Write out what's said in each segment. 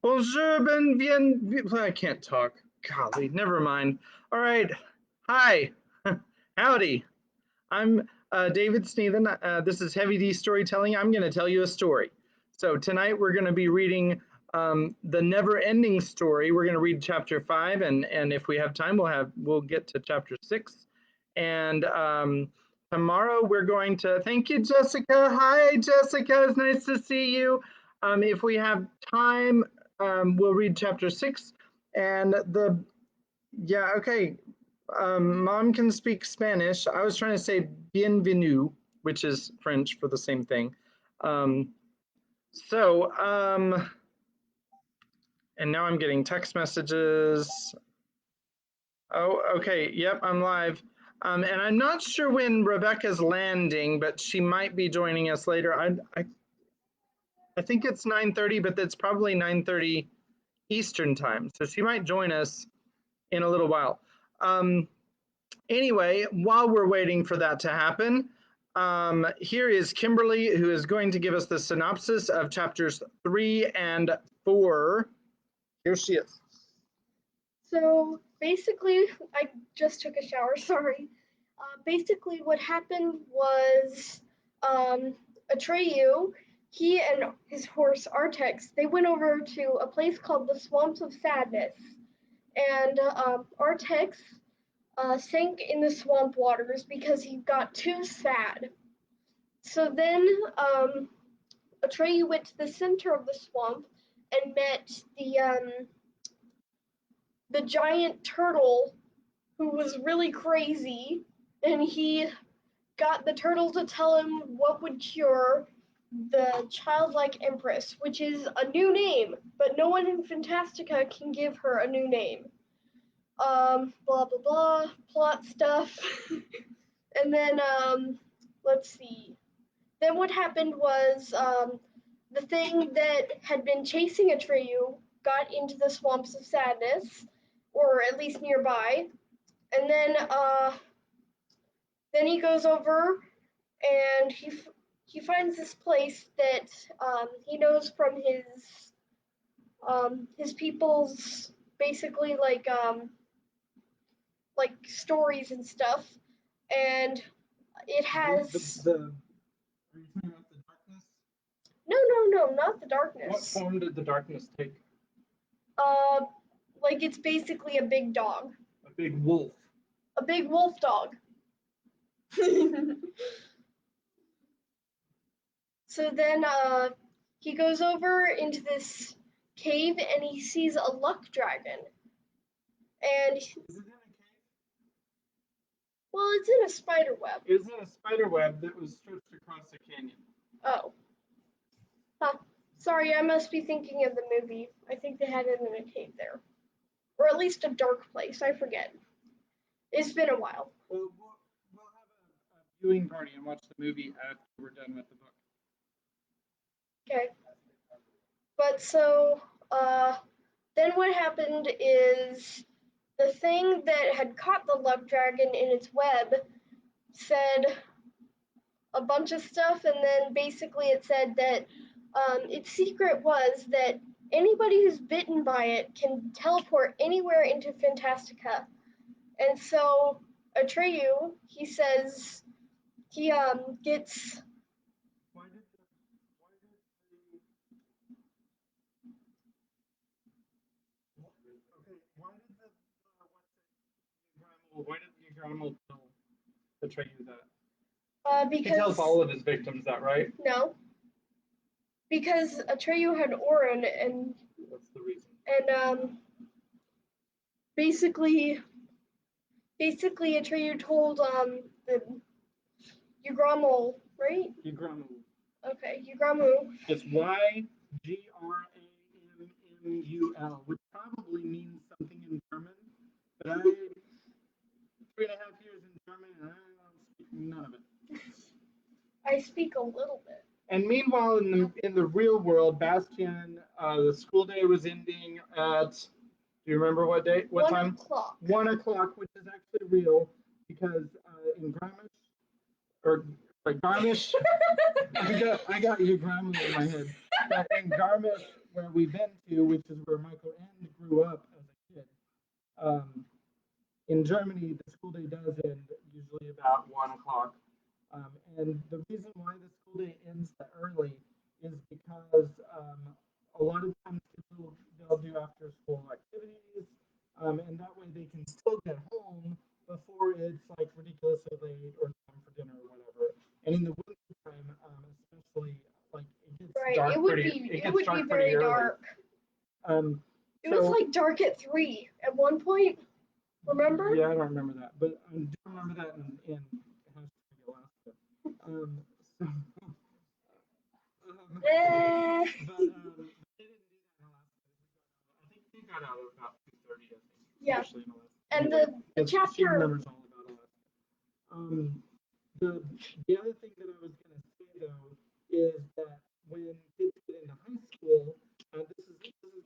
Bonjour, I can't talk. Golly, never mind. All right. Hi. Howdy. I'm David Sneathen. This is Heavy D Storytelling. I'm going to tell you a story. So tonight we're going to be reading the Neverending Story. We're going to read chapter 5, and if we have time, we'll get to chapter 6. And tomorrow we're going to thank you, Jessica. Hi, Jessica. It's nice to see you. If we have time, we'll read chapter 6. And okay. Mom can speak Spanish. I was trying to say bienvenue, which is French for the same thing. And now I'm getting text messages. Oh, okay. Yep, I'm live. And I'm not sure when Rebecca's landing, but she might be joining us later. I think it's 9:30, but that's probably 9:30 Eastern time. So she might join us in a little while. Anyway, while we're waiting for that to happen, here is Kimberly, who is going to give us the synopsis of chapters 3 and 4. Here she is. So basically, I just took a shower, sorry. Basically what happened was Atreyu, he and his horse Artex, they went over to a place called the Swamps of Sadness. And Artex sank in the swamp waters because he got too sad. So then Atreyu went to the center of the swamp and met the giant turtle who was really crazy, and he got the turtle to tell him what would cure the childlike empress, which is a new name, but no one in Fantastica can give her a new name. Blah blah blah, plot stuff. And then let's see. Then what happened was the thing that had been chasing Atreyu got into the Swamps of Sadness, or at least nearby. And then he goes over and he finds this place that he knows from his people's basically like stories and stuff, and it has Are you talking about the darkness? No, not the darkness. What form did the darkness take? Like it's basically a big dog. A big wolf. A big wolf dog. So then he goes over into this cave and he sees a luck dragon. And Is it in a cave? Well, it's in a spider web. It's in a spider web that was stretched across a canyon. Oh. Huh. Sorry, I must be thinking of the movie. I think they had it in a cave there. Or at least a dark place, I forget. It's been a while. We'll have a viewing party and watch the movie after we're done with the book. Okay. But so, then what happened is the thing that had caught the luck dragon in its web said a bunch of stuff, and then basically it said that its secret was that anybody who's bitten by it can teleport anywhere into Fantastica. And so Atreyu, he says he gets. Why did the Yagramel tell Atreyu that? Because he tells all of his victims that, right? No. Because Atreyu had Orin, and that's the reason. And basically Atreyu told the Yagramel, right? Yagramel. Okay, Yagramel. It's Yagramul, which probably means something in German, but I 3.5 years in German and I don't speak none of it. I speak a little bit. And meanwhile, in the real world, Bastian, the school day was ending at. Do you remember what day? What 1 time? o'clock. 1 o'clock, which is actually real because in Garmisch, or like Garmisch, I got Yagramel in my head. But in Garmisch, where we've been to, which is where Michael End grew up as a kid. Um, in Germany, the school day does end usually about 1 o'clock. And the reason why the school day ends that early is because a lot of times people they'll do after school activities, and that way they can still get home before it's like ridiculously late or time for dinner or whatever. And in the winter time, especially like it gets Right. dark It would pretty. be It it gets would be dark pretty very early. dark. Um, It was like dark at 3 at one point. Remember? Yeah, I don't remember that, but I do remember that in Alaska. So, Eh. but they didn't do that in Alaska. I think they got out at about 2:30. I think. Yeah. Especially in Alaska. And Anyway, the she chapter. remembers all about Alaska. The the other thing that I was gonna say though is that when kids get into high school, this is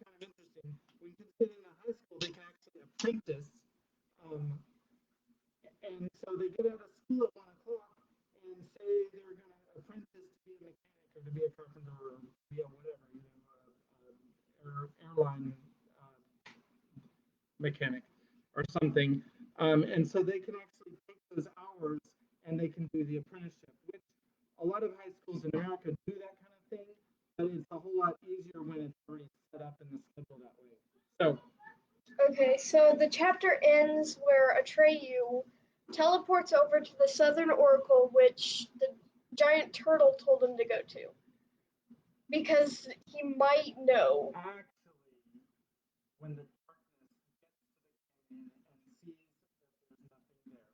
kind of interesting. When kids get into high school, they can actually apprentice. Um, and so they get out of school at 1 o'clock and say they're going to apprentice to be a mechanic or to be a carpenter or be a whatever, airline mechanic or something. And so they can actually take those hours and they can do the apprenticeship, which a lot of high schools in America do that kind of thing, but it's a whole lot easier when it's already set up in the schedule that way. So Okay, so the chapter ends where Atreyu teleports over to the Southern Oracle, which the giant turtle told him to go to. Because he might know. actually, when the darkness gets to the canyon and sees that there's nothing there.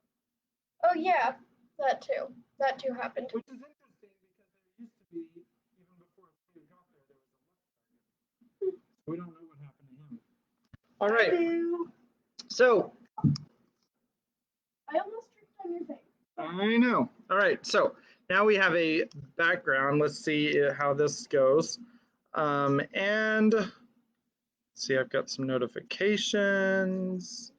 Oh yeah, that too. That too happened. Which is interesting because there used to be, even before Peter got there was a luck dragon. We don't know what happened to him. All right. So I almost tripped on your thing. I know. All right. So now we have a background. Let's see how this goes. And see, I've got some notifications.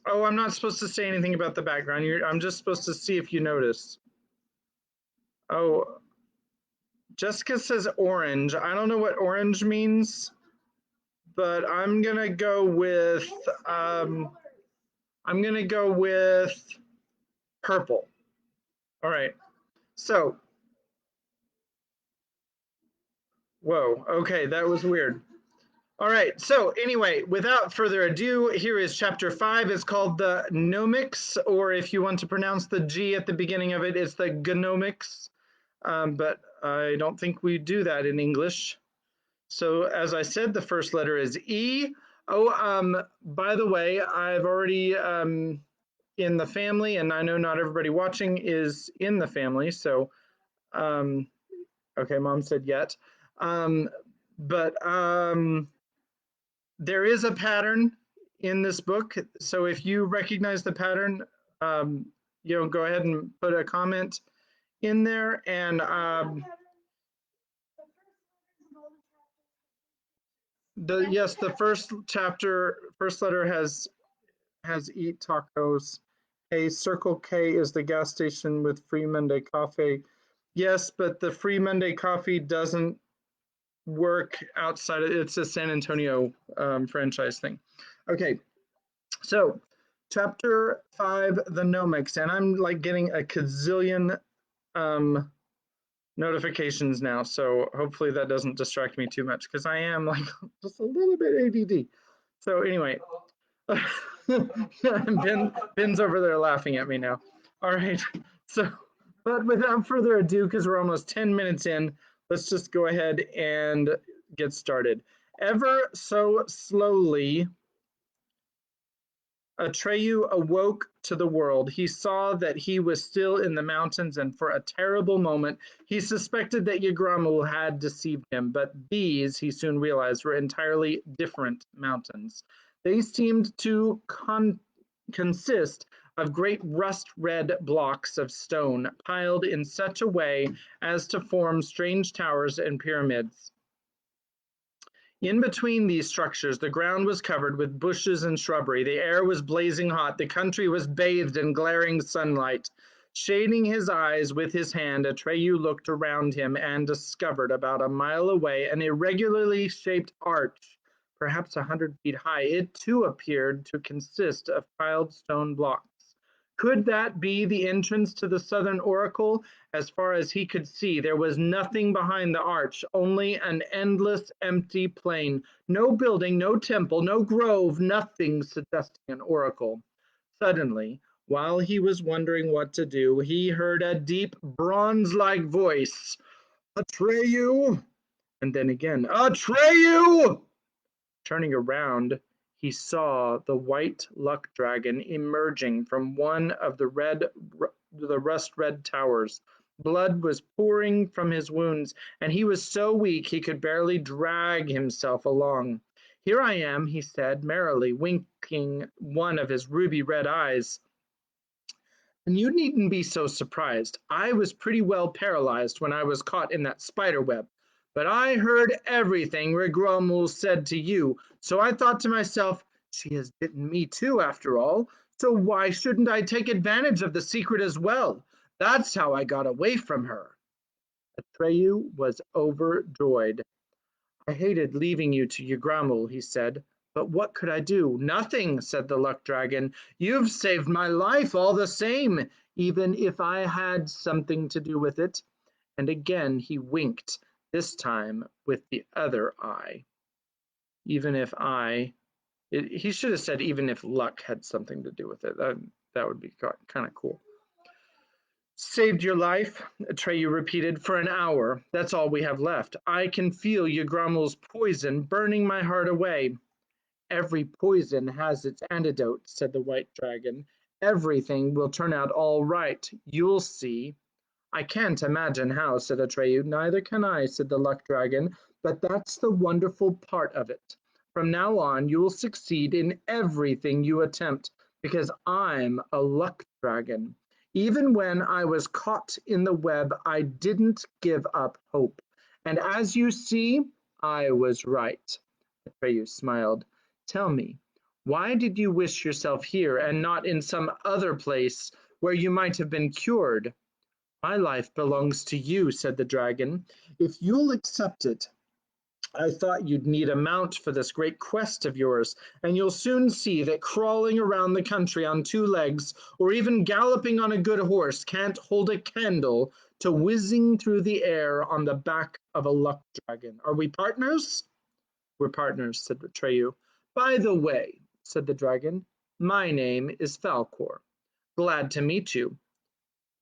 Oh, I'm not supposed to say anything about the background. I'm just supposed to see if you notice. Oh, Jessica says orange. I don't know what orange means, but I'm gonna go with purple. All right. So, whoa. Okay, that was weird. All right. So anyway, without further ado, here is chapter 5. It's called the Gnomics, or if you want to pronounce the G at the beginning of it, it's the Gnomics. But I don't think we do that in English. So as I said, the first letter is E. Oh, by the way, I've already in the family, and I know not everybody watching is in the family. So, okay, mom said yet. But there is a pattern in this book. So if you recognize the pattern, go ahead and put a comment in there. And the first letter has eat tacos. A Circle K is the gas station with free Monday coffee. Yes, but the free Monday coffee doesn't work outside of it's a San Antonio franchise thing. Okay, so chapter 5, the Gnomics, and I'm like getting a gazillion notifications now, so hopefully that doesn't distract me too much because I am like just a little bit ADD. So anyway, Ben's over there laughing at me now. All right, so but without further ado, because we're almost 10 minutes in, let's just go ahead and get started. Ever so slowly, Atreyu awoke to the world. He saw that he was still in the mountains, and for a terrible moment, he suspected that Yagramu had deceived him. But these, he soon realized, were entirely different mountains. They seemed to consist of great rust-red blocks of stone piled in such a way as to form strange towers and pyramids. In between these structures, the ground was covered with bushes and shrubbery. The air was blazing hot. The country was bathed in glaring sunlight. Shading his eyes with his hand, Atreyu looked around him and discovered about a mile away an irregularly shaped arch, perhaps 100 feet high. It too appeared to consist of piled stone blocks. Could that be the entrance to the southern oracle? As far as he could see, there was nothing behind the arch, only an endless empty plain. No building, no temple, no grove, nothing suggesting an oracle. Suddenly, while he was wondering what to do, he heard a deep, bronze-like voice. Atreyu! And then again, Atreyu! Turning around, he saw the white luck dragon emerging from one of the rust-red towers. Blood was pouring from his wounds, and he was so weak he could barely drag himself along. Here I am, he said merrily, winking one of his ruby-red eyes. And you needn't be so surprised. I was pretty well paralyzed when I was caught in that spider web. But I heard everything Rigromul said to you, so I thought to myself, she has bitten me too, after all, so why shouldn't I take advantage of the secret as well? That's how I got away from her. Atreyu was overjoyed. I hated leaving you to Yggdrasil, he said. But what could I do? Nothing, said the luck dragon. You've saved my life all the same, even if I had something to do with it. And again he winked, this time with the other eye. Even if he should have said even if luck had something to do with it. That would be kind of cool. Saved your life, Atreyu repeated, for an hour. That's all we have left. I can feel Yggdrasil's poison burning my heart away. Every poison has its antidote, said the white dragon. Everything will turn out all right. You'll see. I can't imagine how, said Atreyu. Neither can I, said the luck dragon, but that's the wonderful part of it. From now on, you will succeed in everything you attempt, because I'm a luck dragon. Even when I was caught in the web, I didn't give up hope. And as you see, I was right. Atreyu smiled. Tell me, why did you wish yourself here and not in some other place where you might have been cured? My life belongs to you, said the dragon. If you'll accept it, I thought you'd need a mount for this great quest of yours, and you'll soon see that crawling around the country on two legs, or even galloping on a good horse, can't hold a candle to whizzing through the air on the back of a luck dragon. Are we partners? We're partners, said Atreyu. By the way, said the dragon, my name is Falcor. Glad to meet you.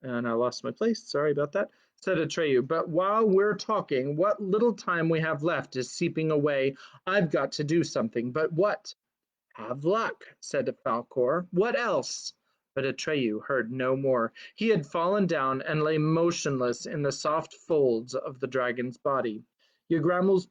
And I lost my place. Sorry about that, said Atreyu. But while we're talking, what little time we have left is seeping away. I've got to do something. But what? Have luck, said Falcor. What else? But Atreyu heard no more. He had fallen down and lay motionless in the soft folds of the dragon's body. Yggdrasil's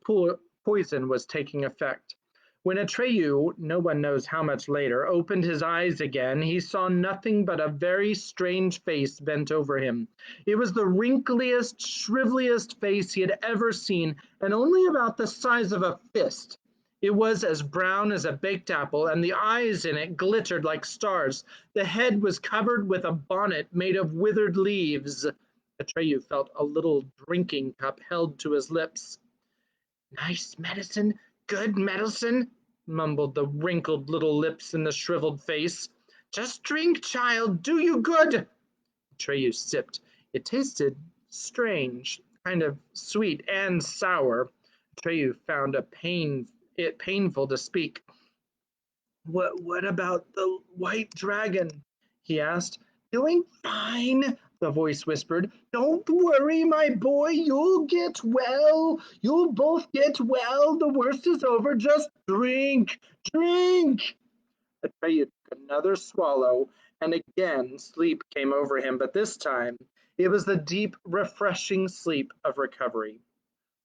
poison was taking effect. When Atreyu, no one knows how much later, opened his eyes again, he saw nothing but a very strange face bent over him. It was the wrinkliest, shriveliest face he had ever seen, and only about the size of a fist. It was as brown as a baked apple, and the eyes in it glittered like stars. The head was covered with a bonnet made of withered leaves. Atreyu felt a little drinking cup held to his lips. Nice medicine, good medicine, mumbled the wrinkled little lips in the shriveled face. Just drink, child, do you good. Atreyu sipped. It tasted strange, kind of sweet and sour. Atreyu found it painful to speak. What about the white dragon? He asked. Doing fine, the voice whispered. Don't worry, my boy, you'll get well. You'll both get well. The worst is over. Just drink, drink. Atreyu took another swallow, and again sleep came over him, but this time it was the deep, refreshing sleep of recovery.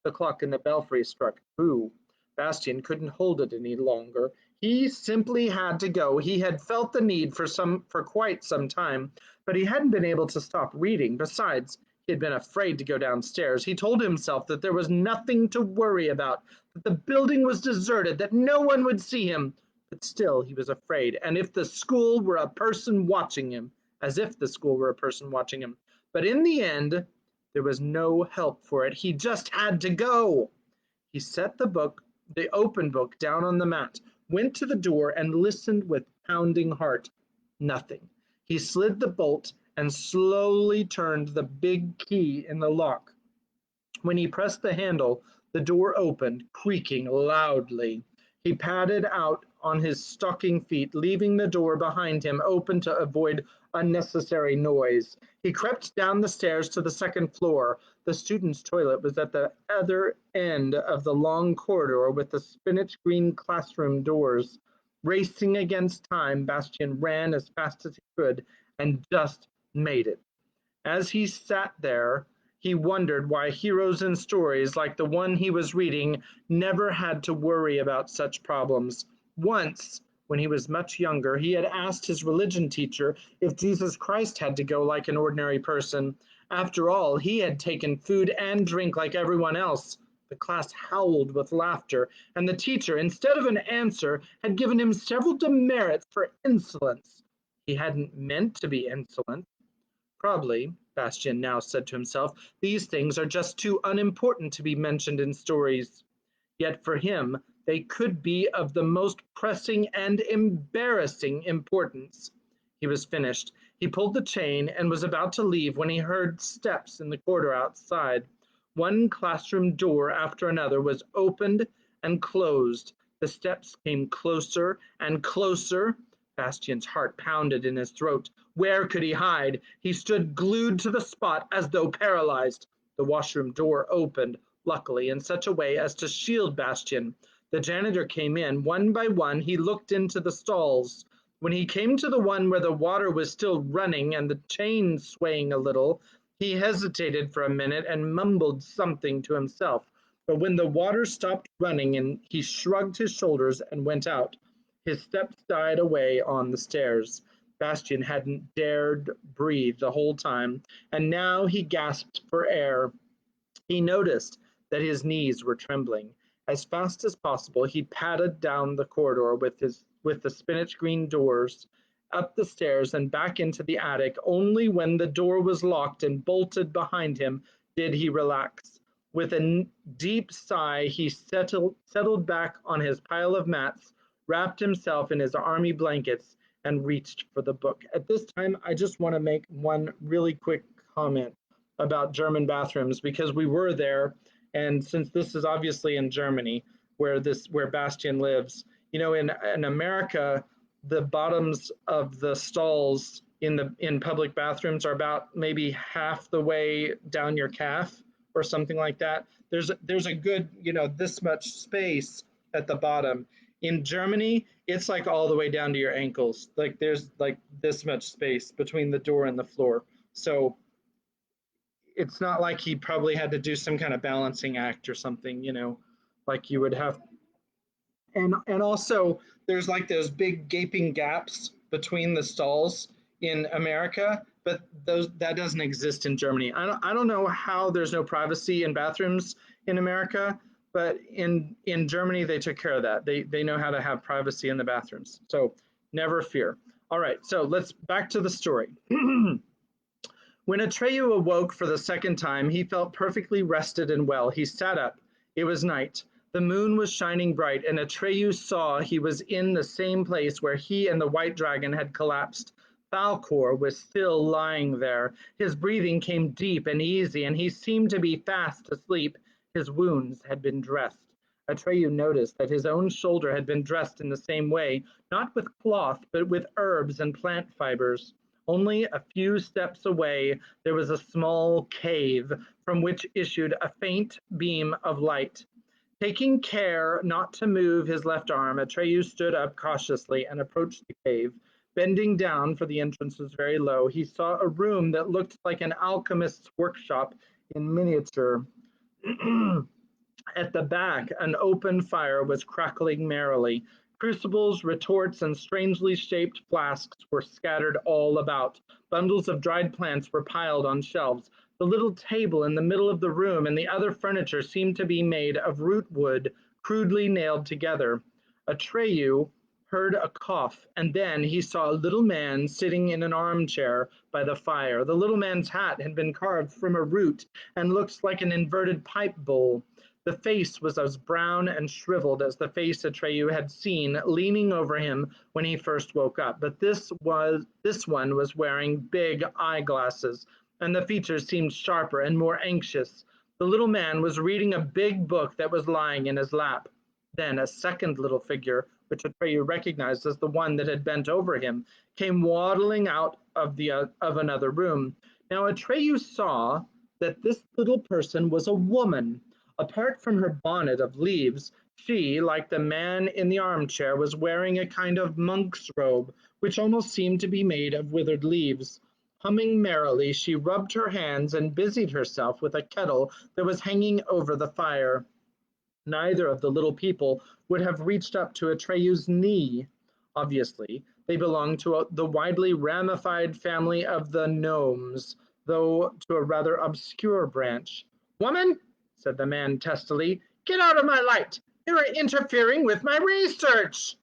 The clock in the belfry struck two. Bastian couldn't hold it any longer. He simply had to go. He had felt the need for quite some time, but he hadn't been able to stop reading. Besides, he had been afraid to go downstairs. He told himself that there was nothing to worry about, that the building was deserted, that no one would see him. But still he was afraid, and if the school were a person watching him, as if the school were a person watching him. But in the end, there was no help for it. He just had to go. He set the open book, down on the mat, went to the door, and listened with pounding heart. Nothing. He slid the bolt and slowly turned the big key in the lock. When he pressed the handle, the door opened, creaking loudly. He padded out on his stocking feet, leaving the door behind him open to avoid unnecessary noise. He crept down the stairs to the second floor. The students' toilet was at the other end of the long corridor with the spinach green classroom doors. Racing against time, Bastian ran as fast as he could and just made it. As he sat there, he wondered why heroes in stories like the one he was reading never had to worry about such problems. Once, when he was much younger, he had asked his religion teacher if Jesus Christ had to go like an ordinary person. After all, he had taken food and drink like everyone else. The class howled with laughter, and the teacher, instead of an answer, had given him several demerits for insolence. He hadn't meant to be insolent. Probably, Bastian now said to himself, these things are just too unimportant to be mentioned in stories. Yet for him, they could be of the most pressing and embarrassing importance. He was finished. He pulled the chain and was about to leave when he heard steps in the corridor outside. One classroom door after another was opened and closed. The steps came closer and closer. Bastian's heart pounded in his throat. Where could he hide? He stood glued to the spot as though paralyzed. The washroom door opened, luckily, in such a way as to shield Bastian. The janitor came in. One by one, he looked into the stalls. When he came to the one where the water was still running and the chain swaying a little, he hesitated for a minute and mumbled something to himself. But when the water stopped running, and he shrugged his shoulders and went out. His steps died away on the stairs. Bastian hadn't dared breathe the whole time, and now he gasped for air. He noticed that his knees were trembling. As fast as possible, he padded down the corridor with the spinach green doors, up the stairs and back into the attic. Only when the door was locked and bolted behind him did he relax. With a deep sigh, he settled back on his pile of mats, wrapped himself in his army blankets, and reached for the book. At this time, I just want to make one really quick comment about German bathrooms because we were there, and since this is obviously in Germany, where Bastian lives, in America, the bottoms of the stalls in public bathrooms are about maybe half the way down your calf or something like that. There's a good this much space at the bottom. In Germany, it's like all the way down to your ankles. Like there's like this much space between the door and the floor. So it's not like he probably had to do some kind of balancing act or something, like you would have. And also there's like those big gaping gaps between the stalls in America, but that doesn't exist in Germany. I don't know how there's no privacy in bathrooms in America, but in Germany they took care of that. They know how to have privacy in the bathrooms. So never fear. All right, so let's back to the story. When Atreyu awoke for the second time, he felt perfectly rested and well. He sat up. It was night. The moon was shining bright, and Atreyu saw he was in the same place where he and the white dragon had collapsed. Falkor was still lying there. His breathing came deep and easy, and he seemed to be fast asleep. His wounds had been dressed. Atreyu noticed that his own shoulder had been dressed in the same way, not with cloth, but with herbs and plant fibers. Only a few steps away, there was a small cave from which issued a faint beam of light. Taking care not to move his left arm, Atreyu stood up cautiously and approached the cave. Bending down, for the entrance was very low, he saw a room that looked like an alchemist's workshop in miniature. At the back, an open fire was crackling merrily. Crucibles, retorts, and strangely shaped flasks were scattered all about. Bundles of dried plants were piled on shelves. The little table in the middle of the room and the other furniture seemed to be made of root wood, crudely nailed together. Atreyu heard a cough, and then he saw a little man sitting in an armchair by the fire. The little man's hat had been carved from a root and looked like an inverted pipe bowl. The face was as brown and shriveled as the face Atreyu had seen leaning over him when he first woke up, but this one was wearing big eyeglasses, and the features seemed sharper and more anxious. The little man was reading a big book that was lying in his lap. Then a second little figure, which Atreyu recognized as the one that had bent over him, came waddling out of another room. Now Atreyu saw that this little person was a woman. Apart from her bonnet of leaves, she, like the man in the armchair, was wearing a kind of monk's robe, which almost seemed to be made of withered leaves. Humming merrily, she rubbed her hands and busied herself with a kettle that was hanging over the fire. Neither of the little people would have reached up to Atreyu's knee. Obviously, they belonged to the widely ramified family of the gnomes, though to a rather obscure branch. Woman, said the man testily, get out of my light! You are interfering with my research!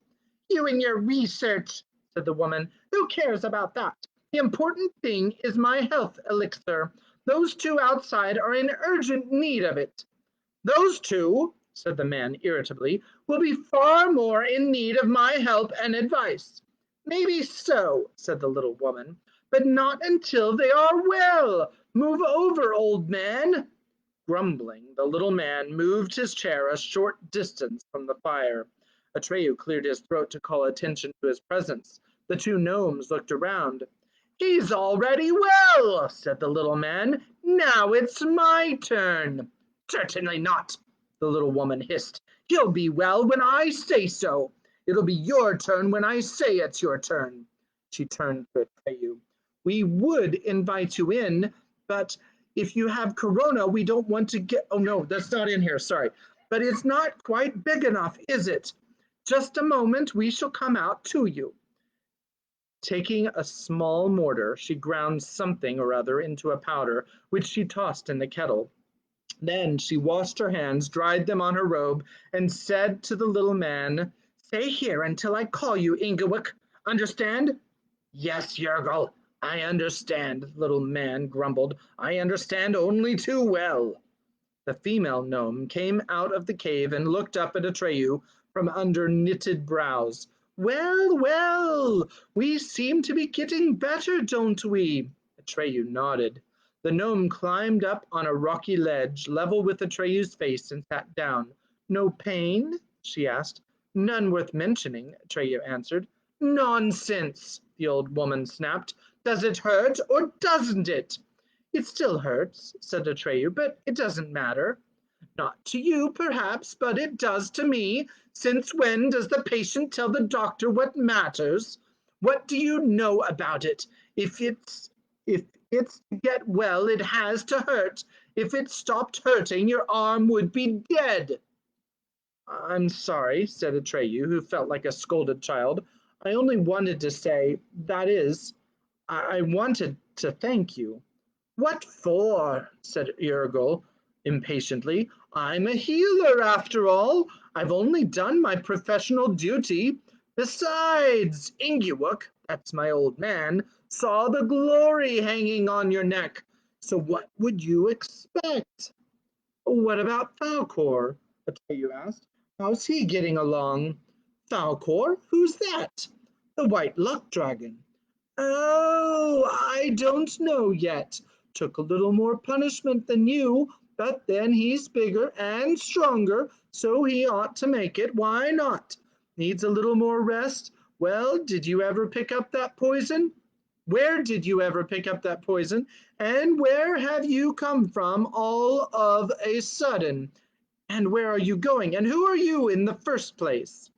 You and your research, said the woman. Who cares about that? The important thing is my health elixir. Those two outside are in urgent need of it. Those two, said the man irritably, will be far more in need of my help and advice. Maybe so, said the little woman, but not until they are well. Move over, old man. Grumbling, the little man moved his chair a short distance from the fire. Atreyu cleared his throat to call attention to his presence. The two gnomes looked around. He's already well, said the little man. Now it's my turn. Certainly not, the little woman hissed. He'll be well when I say so. It'll be your turn when I say it's your turn. She turned to Atreyu. We would invite you in, but if you have corona, we don't want to get. Oh, no, that's not in here. Sorry. But it's not quite big enough, is it? Just a moment, we shall come out to you. Taking a small mortar, she ground something or other into a powder, which she tossed in the kettle. Then she washed her hands, dried them on her robe, and said to the little man, Stay here until I call you, Ingewick. Understand? Yes, Yergel, I understand, the little man grumbled. I understand only too well. The female gnome came out of the cave and looked up at Atreyu from under knitted brows. Well, well, we seem to be getting better, don't we? Atreyu nodded. The gnome climbed up on a rocky ledge level with Atreyu's face and sat down. No pain? She asked. None worth mentioning, Atreyu answered. Nonsense, the old woman snapped. Does it hurt or doesn't it? It still hurts, said Atreyu, but it doesn't matter. Not to you, perhaps, but it does to me. Since when does the patient tell the doctor what matters? What do you know about it? If it's to get well, it has to hurt. If it stopped hurting, your arm would be dead. I'm sorry, said Atreyu, who felt like a scolded child. I only wanted to say, that is, I wanted to thank you. What for? Said Irgol impatiently. I'm a healer, after all. I've only done my professional duty. Besides, Ingewook, that's my old man, saw the glory hanging on your neck. So what would you expect? What about Falcor? Atreyu asked. How's he getting along? Falcor? Who's that? The White Luck Dragon. Oh, I don't know yet. Took a little more punishment than you, but then he's bigger and stronger, so he ought to make it. Why not? Needs a little more rest. Well, did you ever pick up that poison? Where did you ever pick up that poison? And where have you come from all of a sudden? And where are you going? And who are you in the first place?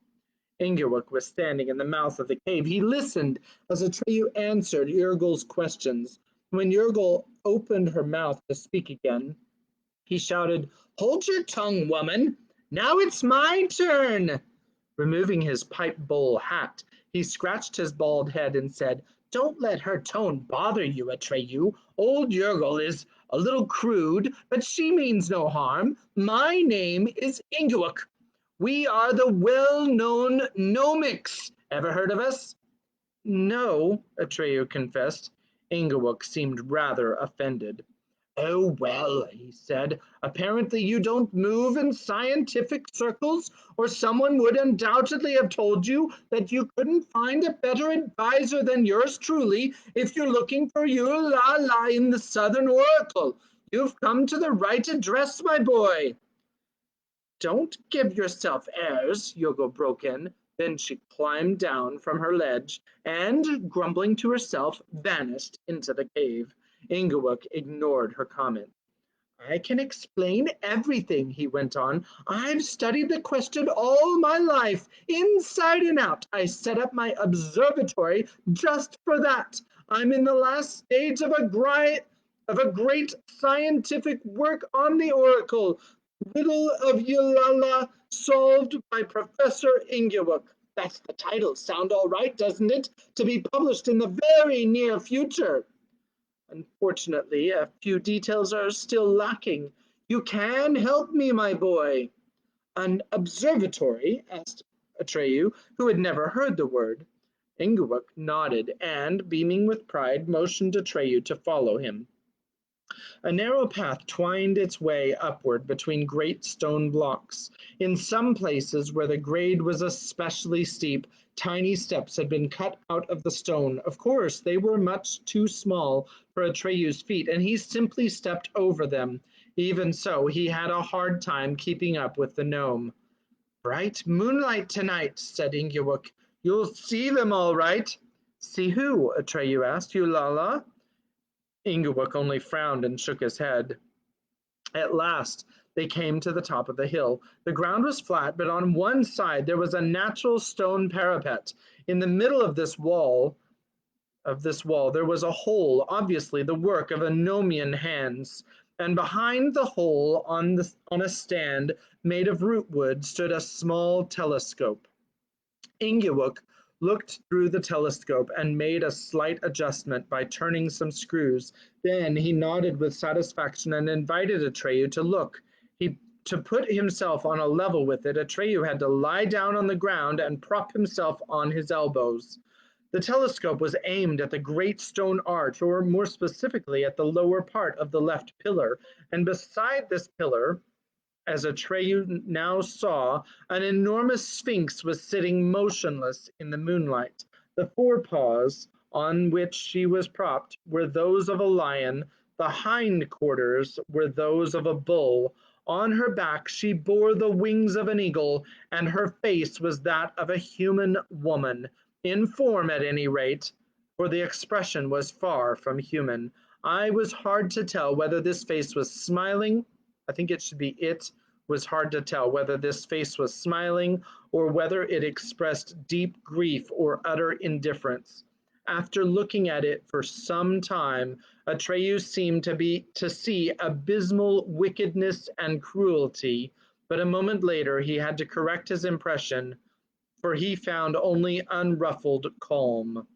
Ingework was standing in the mouth of the cave. He listened as Atreyu answered Yrgol's questions. When Yrgol opened her mouth to speak again, he shouted, Hold your tongue, woman! Now it's my turn! Removing his pipe bowl hat, he scratched his bald head and said, Don't let her tone bother you, Atreyu. Old Yrgol is a little crude, but she means no harm. My name is Ingework. We are the well-known Gnomics. Ever heard of us? No, Atreyu confessed. Inglewook seemed rather offended. Oh, well, he said, apparently you don't move in scientific circles, or someone would undoubtedly have told you that you couldn't find a better adviser than yours truly if you're looking for your la in the Southern Oracle. You've come to the right address, my boy. Don't give yourself airs, Yogo broke in. Then she climbed down from her ledge and, grumbling to herself, vanished into the cave. Inglewook ignored her comment. I can explain everything, he went on. I've studied the question all my life, inside and out. I set up my observatory just for that. I'm in the last stage of a great scientific work on the oracle, Riddle of Yulala, solved by Professor Inglewook. That's the title. Sound all right, doesn't it? To be published in the very near future. Unfortunately, a few details are still lacking. You can help me, my boy. An observatory? Asked Atreyu, who had never heard the word. Inglewook nodded and, beaming with pride, motioned Atreyu to follow him. A narrow path twined its way upward between great stone blocks. In some places where the grade was especially steep, tiny steps had been cut out of the stone. Of course, they were much too small for Atreyu's feet, and he simply stepped over them. Even so, he had a hard time keeping up with the gnome. Bright moonlight tonight, said Inglewook. You'll see them all right. See who? Atreyu asked. Eulala? Inglewook only frowned and shook his head. At last they came to the top of the hill. The ground was flat, but on one side there was a natural stone parapet. In the middle of this wall there was a hole, obviously the work of Anomian hands. And behind the hole, on a stand made of rootwood, stood a small telescope. Inglewook looked through the telescope and made a slight adjustment by turning some screws. Then he nodded with satisfaction and invited Atreyu to look. To put himself on a level with it, Atreyu had to lie down on the ground and prop himself on his elbows. The telescope was aimed at the great stone arch, or more specifically at the lower part of the left pillar, and beside this pillar, as Atreyu now saw, an enormous sphinx was sitting motionless in the moonlight. The forepaws on which she was propped were those of a lion, the hind quarters were those of a bull. On her back she bore the wings of an eagle, and her face was that of a human woman, in form at any rate, for the expression was far from human. I was hard to tell whether this face was smiling. I think it should be it was hard to tell whether this face was smiling or whether it expressed deep grief or utter indifference. After looking at it for some time, Atreyu seemed to see abysmal wickedness and cruelty, but a moment later he had to correct his impression, for he found only unruffled calm.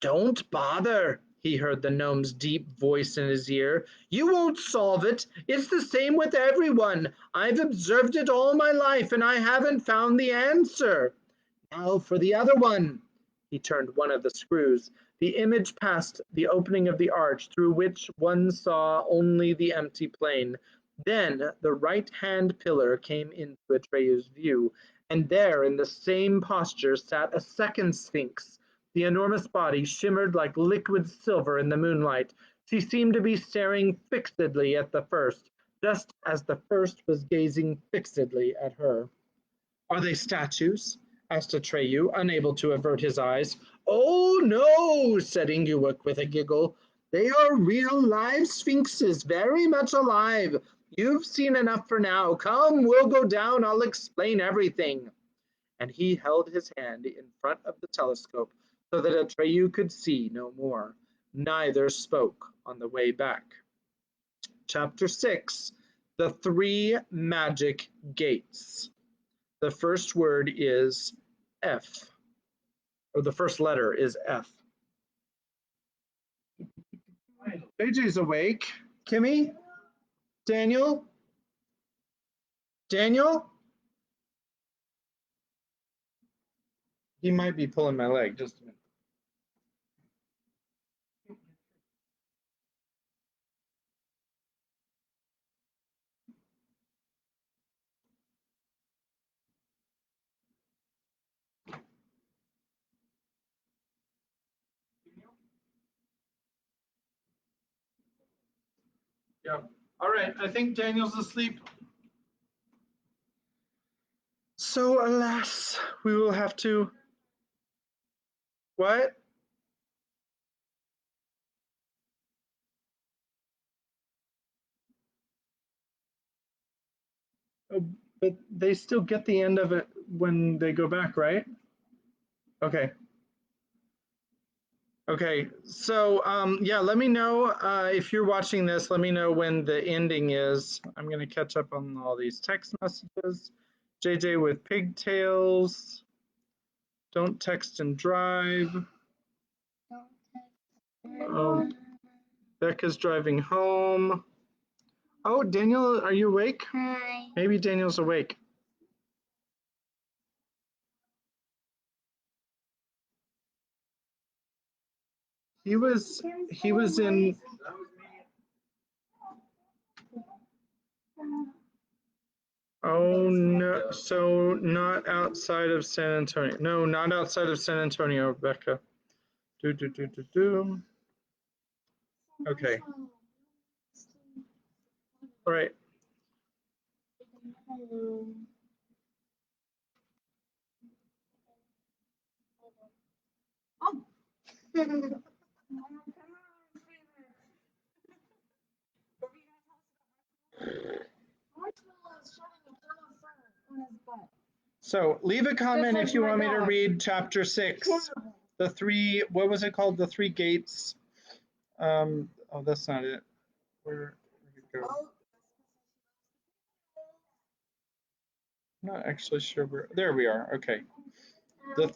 Don't bother, he heard the gnome's deep voice in his ear. You won't solve it. It's the same with everyone. I've observed it all my life and I haven't found the answer. Now for the other one. He turned one of the screws. The image passed the opening of the arch through which one saw only the empty plain. Then the right-hand pillar came into Atreyu's view, and there in the same posture sat a second sphinx. The enormous body shimmered like liquid silver in the moonlight. She seemed to be staring fixedly at the first, just as the first was gazing fixedly at her. Are they statues? Asked Atreyu, unable to avert his eyes. Oh, no, said Inglewook with a giggle. They are real live sphinxes, very much alive. You've seen enough for now. Come, we'll go down. I'll explain everything. And he held his hand in front of the telescope so that Atreyu could see no more. Neither spoke on the way back. Chapter 6: The Three Magic Gates. The first word is F, or the first letter is F. AJ's awake. Kimmy? Daniel? Daniel? He might be pulling my leg. Just a minute. Yeah. All right. I think Daniel's asleep. So alas, we will have to. What? Oh, but they still get the end of it when they go back, right? Okay. Okay. So yeah, let me know if you're watching this. Let me know when the ending is. I'm gonna catch up on all these text messages. JJ with pigtails. Don't text and drive. Oh, Becca's driving home. Oh, Daniel, are you awake? Hi. Maybe Daniel's awake. He was in. Oh no, so not outside of San Antonio. No, not outside of San Antonio, Becca. Do. Okay. All right. So leave a comment if you want me to read chapter 6. The three, what was it called? The three gates. Oh, that's not it. Where did it go? I'm not actually sure where. There we are. Okay. The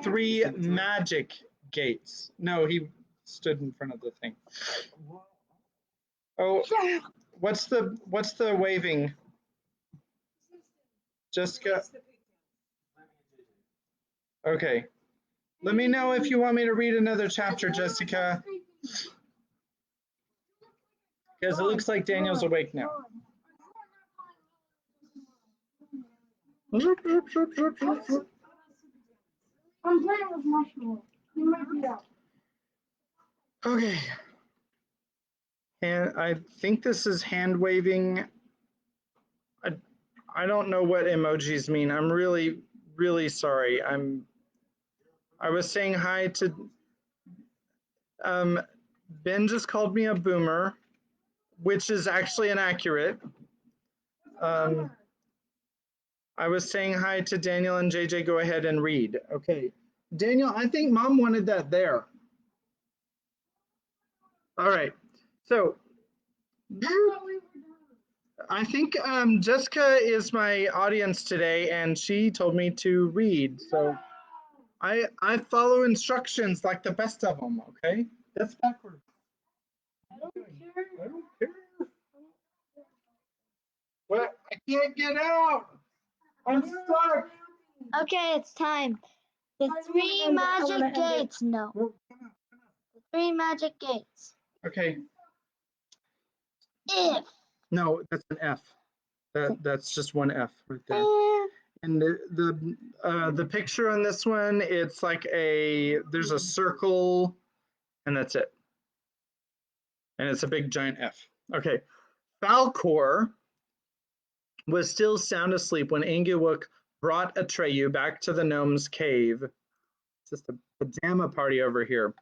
three magic gates. No, he stood in front of the thing. Oh, what's the waving? Jessica. Okay. Let me know if you want me to read another chapter, Jessica. Because it looks like Daniel's awake now. I'm playing with Marshmallow. You might be out. Okay. And I think this is hand waving. I don't know what emojis mean. I'm really, really sorry. I was saying hi to Ben just called me a boomer, which is actually inaccurate. I was saying hi to Daniel and JJ. Go ahead and read. Okay. Daniel, I think Mom wanted that there. All right. So I think Jessica is my audience today, and she told me to read. So I follow instructions like the best of them. Okay, that's backwards. I don't care. I don't care. What? I can't get out. I'm stuck. Okay, it's time. The three magic gates. No. The three magic gates. Okay. If. No, that's an F. That's just one F right there. And the picture on this one, it's like there's a circle, and that's it. And it's a big giant F. Okay. Falcor was still sound asleep when Ingilwook brought Atreyu back to the gnome's cave. It's just a pajama party over here.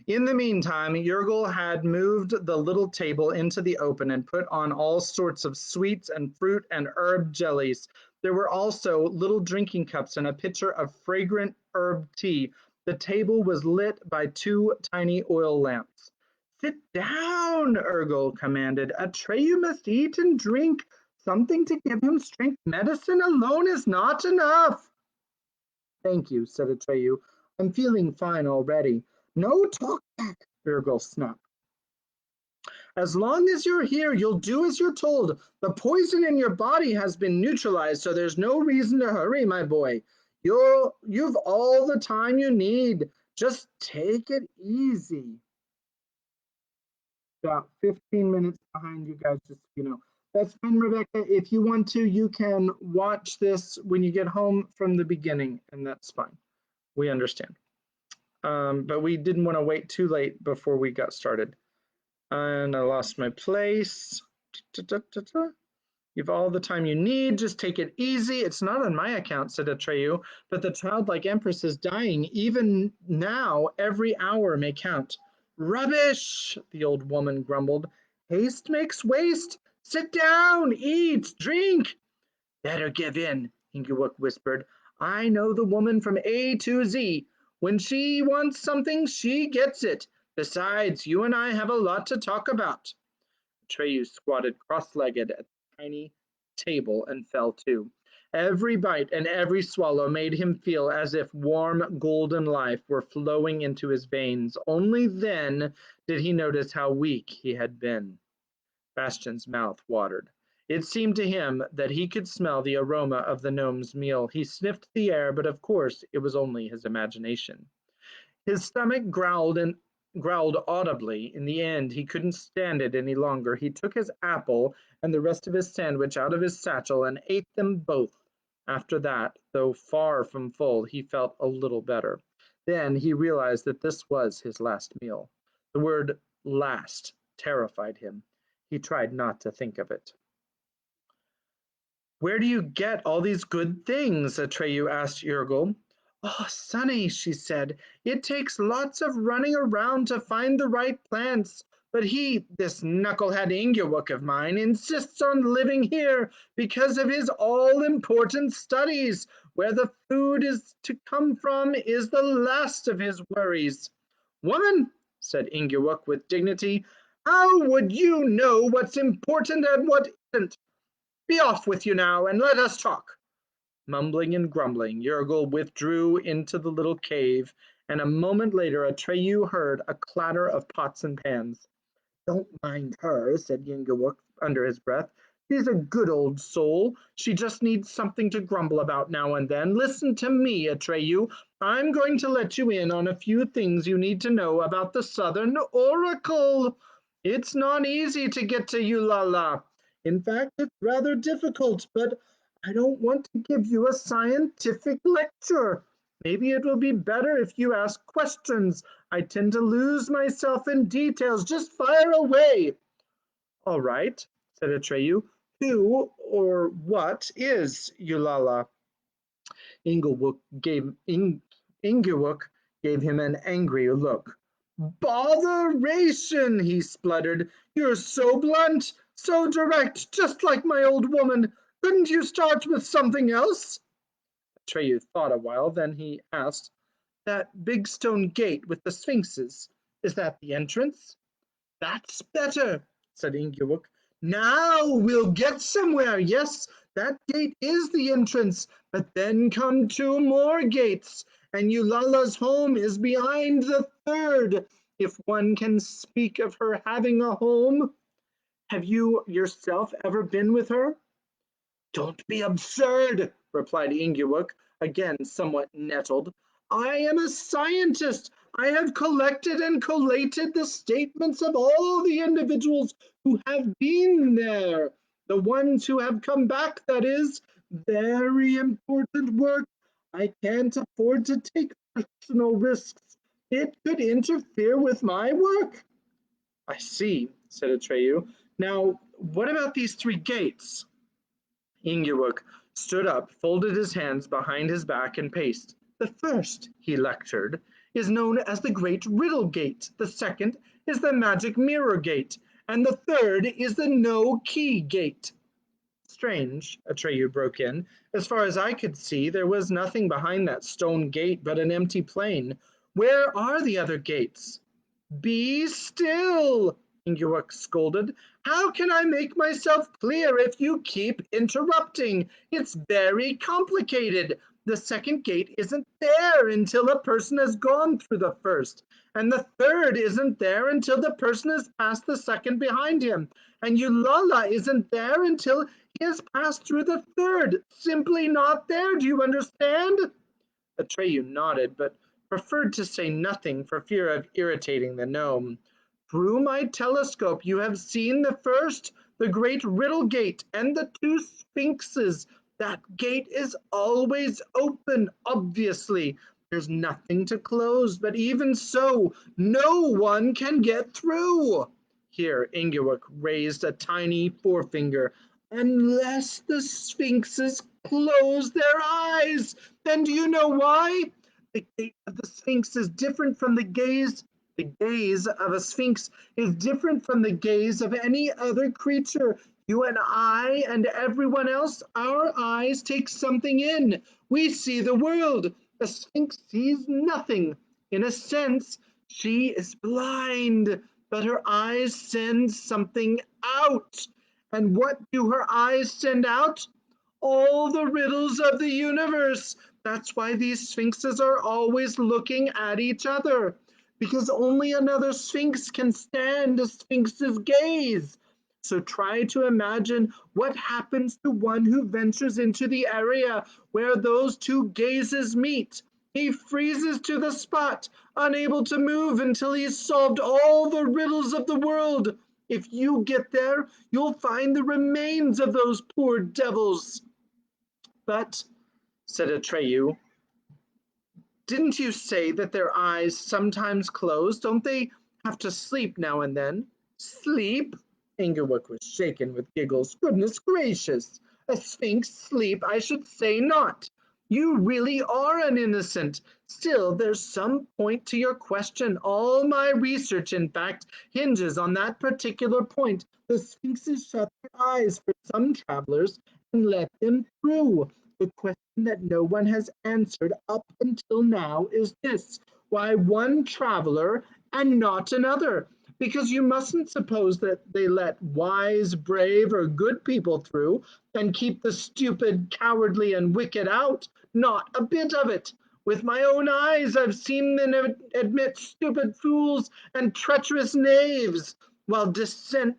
In the meantime, Yergel had moved the little table into the open and put on all sorts of sweets and fruit and herb jellies. There were also little drinking cups and a pitcher of fragrant herb tea. The table was lit by two tiny oil lamps. Sit down, Ergel commanded. Atreyu must eat and drink. Something to give him strength. Medicine alone is not enough. Thank you, said Atreyu. I'm feeling fine already. No talk back, Ergel snapped. As long as you're here, you'll do as you're told. The poison in your body has been neutralized, so there's no reason to hurry, my boy. You've all the time you need. Just take it easy. About 15 minutes behind you guys, just so you know. That's fine, Rebecca. If you want to, you can watch this when you get home from the beginning, and that's fine. We understand. But we didn't want to wait too late before we got started. And I lost my place. You've all the time you need. Just take it easy. It's not on my account, said Atreyu, but the childlike empress is dying. Even now, every hour may count. Rubbish, the old woman grumbled. Haste makes waste. Sit down, eat, drink. Better give in, Ingewuk whispered. I know the woman from A to Z. When she wants something, she gets it. Besides, you and I have a lot to talk about. Atreyu squatted cross-legged at the tiny table and fell to. Every bite and every swallow made him feel as if warm golden life were flowing into his veins. Only then did he notice how weak he had been. Bastian's mouth watered. It seemed to him that he could smell the aroma of the gnome's meal. He sniffed the air, but of course it was only his imagination. His stomach growled audibly. In the end, he couldn't stand it any longer. He took his apple and the rest of his sandwich out of his satchel and ate them both. After that, though far from full, he felt a little better. Then he realized that this was his last meal. The word last terrified him. He tried not to think of it. Where do you get all these good things? Atreyu asked Yrgol. Oh, Sonny, she said, it takes lots of running around to find the right plants. But this knucklehead Ingewuk of mine, insists on living here because of his all-important studies. Where the food is to come from is the last of his worries. Woman, said Ingewuk with dignity, how would you know what's important and what isn't? Be off with you now, and let us talk. Mumbling and grumbling, Yrgol withdrew into the little cave, and a moment later Atreyu heard a clatter of pots and pans. Don't mind her, said Yingawuk under his breath. She's a good old soul. She just needs something to grumble about now and then. Listen to me, Atreyu. I'm going to let you in on a few things you need to know about the Southern Oracle. It's not easy to get to Ulala. In fact, it's rather difficult, but I don't want to give you a scientific lecture. Maybe it will be better if you ask questions. I tend to lose myself in details. Just fire away. All right, said Atreyu. Who or what is Eulala? Inglewook gave, In, Inglewook gave him an angry look. Botheration, he spluttered. You're so blunt, so direct, just like my old woman. Couldn't you start with something else? Atreyu thought a while, then he asked, that big stone gate with the sphinxes, is that the entrance? That's better, said Ingewuk. Now we'll get somewhere. Yes, that gate is the entrance, but then come two more gates, and Eulala's home is behind the third, if one can speak of her having a home. Have you yourself ever been with her? Don't be absurd, replied Ingewuk, again somewhat nettled. I am a scientist. I have collected and collated the statements of all the individuals who have been there. The ones who have come back, that is. Very important work. I can't afford to take personal risks. It could interfere with my work. I see, said Atreyu. Now, what about these three gates? Ingewuk stood up, folded his hands behind his back, and paced. The first, he lectured, is known as the Great Riddle Gate. The second is the Magic Mirror Gate. And the third is the No Key Gate. Strange, Atreyu broke in. As far as I could see, there was nothing behind that stone gate but an empty plain. Where are the other gates? Be still, Ingewuk scolded. How can I make myself clear if you keep interrupting? It's very complicated. The second gate isn't there until a person has gone through the first, and the third isn't there until the person has passed the second behind him, and Eulala isn't there until he has passed through the third. Simply not there, do you understand? Atreyu nodded, but preferred to say nothing for fear of irritating the gnome. Through my telescope you have seen the first, the great riddle gate, and the two sphinxes. That gate is always open, obviously. There's nothing to close, but even so, no one can get through. Here, Ingeborg raised a tiny forefinger. Unless the sphinxes close their eyes. And do you know why? The gate of the sphinx is different from the gaze. The gaze of a sphinx is different from the gaze of any other creature. You and I and everyone else, our eyes take something in. We see the world. A sphinx sees nothing. In a sense, she is blind, but her eyes send something out. And what do her eyes send out? All the riddles of the universe. That's why these sphinxes are always looking at each other, because only another sphinx can stand a sphinx's gaze. So try to imagine what happens to one who ventures into the area where those two gazes meet. He freezes to the spot, unable to move until he's solved all the riddles of the world. If you get there, you'll find the remains of those poor devils. But, said Atreyu, didn't you say that their eyes sometimes close? Don't they have to sleep now and then? Sleep? Ingeborg was shaken with giggles. Goodness gracious! A sphinx sleep? I should say not. You really are an innocent. Still, there's some point to your question. All my research, in fact, hinges on that particular point. The sphinxes shut their eyes for some travelers and let them through. The question that no one has answered up until now is this: why one traveler and not another? Because you mustn't suppose that they let wise, brave, or good people through and keep the stupid, cowardly, and wicked out. Not a bit of it. With my own eyes, I've seen them admit stupid fools and treacherous knaves, while decent,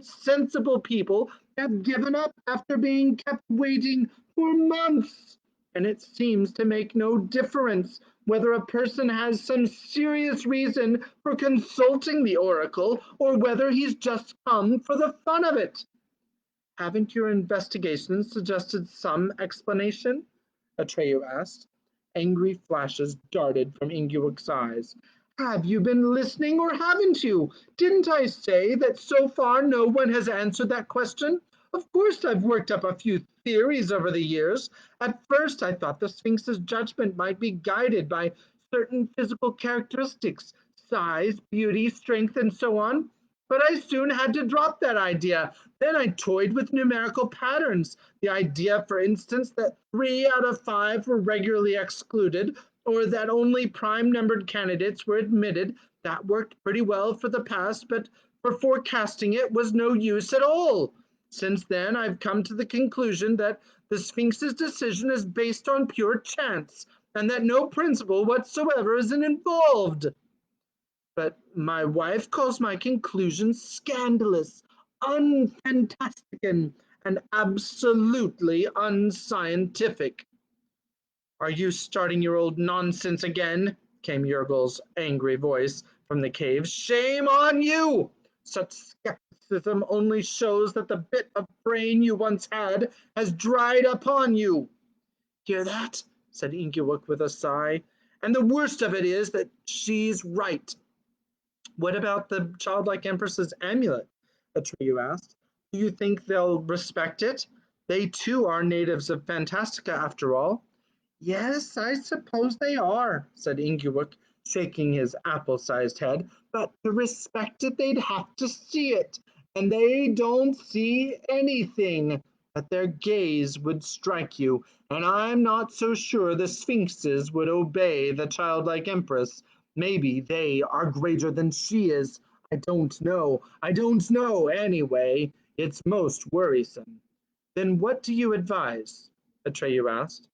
sensible people have given up after being kept waiting for months. And it seems to make no difference whether a person has some serious reason for consulting the oracle or whether he's just come for the fun of it. Haven't your investigations suggested some explanation? Atreyu asked. Angry flashes darted from Ingeborg's eyes. Have you been listening or haven't you? Didn't I say that so far no one has answered that question? Of course I've worked up a few theories over the years. At first I thought the Sphinx's judgment might be guided by certain physical characteristics, size, beauty, strength, and so on. But I soon had to drop that idea. Then I toyed with numerical patterns. The idea, for instance, that 3 out of 5 were regularly excluded, or that only prime numbered candidates were admitted, that worked pretty well for the past, but for forecasting it was no use at all. Since then, I've come to the conclusion that the Sphinx's decision is based on pure chance, and that no principle whatsoever is involved. But my wife calls my conclusions scandalous, unfantastical, and absolutely unscientific. Are you starting your old nonsense again? Came Yurgle's angry voice from the cave. Shame on you! Such skepticism only shows that the bit of brain you once had has dried upon you. Hear that? Said Ingeborg with a sigh. And the worst of it is that she's right. What about the childlike empress's amulet? Atreyu asked. Do you think they'll respect it? They too are natives of Fantastica, after all. Yes, I suppose they are, said Ingeborg, shaking his apple-sized head. But to respect it, they'd have to see it. And they don't see anything. But their gaze would strike you, and I'm not so sure the sphinxes would obey the childlike empress. Maybe they are greater than she is. I don't know. I don't know anyway. It's most worrisome. Then what do you advise? Atreyu asked.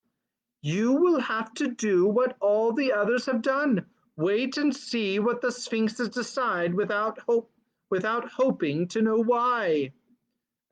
You will have to do what all the others have done. Wait and see what the sphinxes decide without hoping to know why.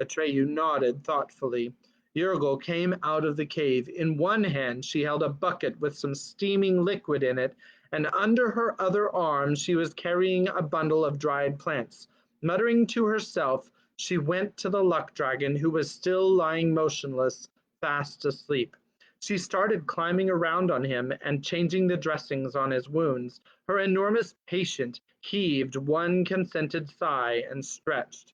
Atreyu nodded thoughtfully. Yurgle came out of the cave. In one hand she held a bucket with some steaming liquid in it, and under her other arm she was carrying a bundle of dried plants. Muttering to herself, she went to the luck dragon, who was still lying motionless, fast asleep. She started climbing around on him and changing the dressings on his wounds. Her enormous patient heaved one consented sigh and stretched.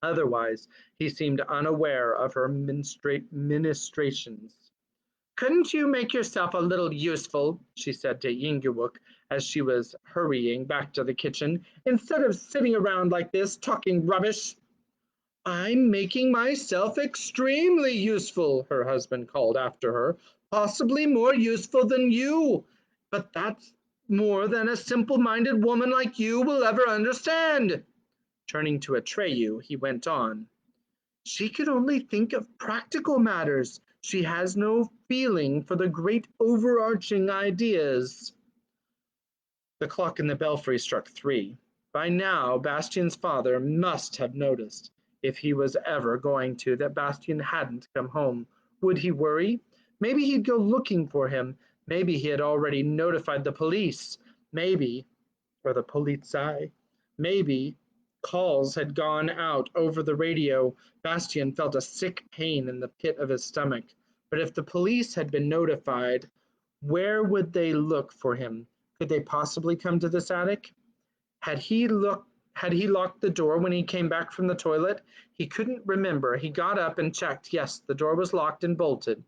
Otherwise, he seemed unaware of her ministrations. "Couldn't you make yourself a little useful," she said to Ingeborg as she was hurrying back to the kitchen, "instead of sitting around like this, talking rubbish?" "I'm making myself extremely useful," her husband called after her, "possibly more useful than you. But that's more than a simple-minded woman like you will ever understand." Turning to Atreyu, he went on, "She could only think of practical matters. She has no feeling for the great overarching ideas." The clock in the belfry struck 3. By now Bastian's father must have noticed, if he was ever going to, that Bastian hadn't come home. Would he worry? Maybe he'd go looking for him. Maybe he had already notified the police. Maybe, or the polizei. Maybe calls had gone out over the radio. Bastian felt a sick pain in the pit of his stomach. But if the police had been notified, where would they look for him? Could they possibly come to this attic? Had he locked the door when he came back from the toilet? He couldn't remember. He got up and checked. Yes, the door was locked and bolted.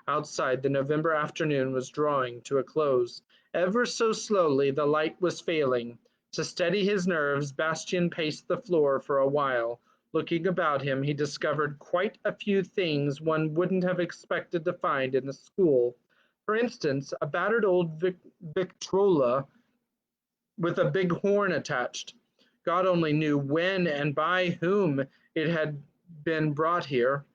Outside, the November afternoon was drawing to a close. Ever so slowly the light was failing. To steady his nerves, Bastian paced the floor for a while. Looking about him, he discovered quite a few things one wouldn't have expected to find in a school. For instance, a battered old Victrola with a big horn attached. God only knew when and by whom it had been brought here.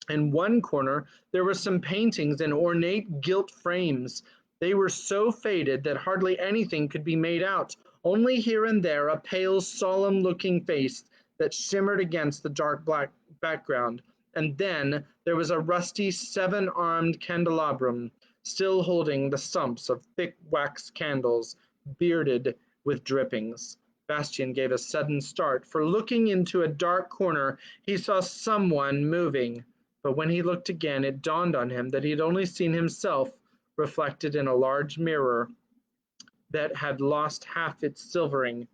In one corner there were some paintings in ornate gilt frames. They were so faded that hardly anything could be made out, only here and there a pale, solemn-looking face that shimmered against the dark black background. And then there was a rusty seven-armed candelabrum, still holding the stumps of thick wax candles, bearded with drippings. Bastian gave a sudden start, for looking into a dark corner he saw someone moving. But when he looked again, it dawned on him that he had only seen himself reflected in a large mirror that had lost half its silvering.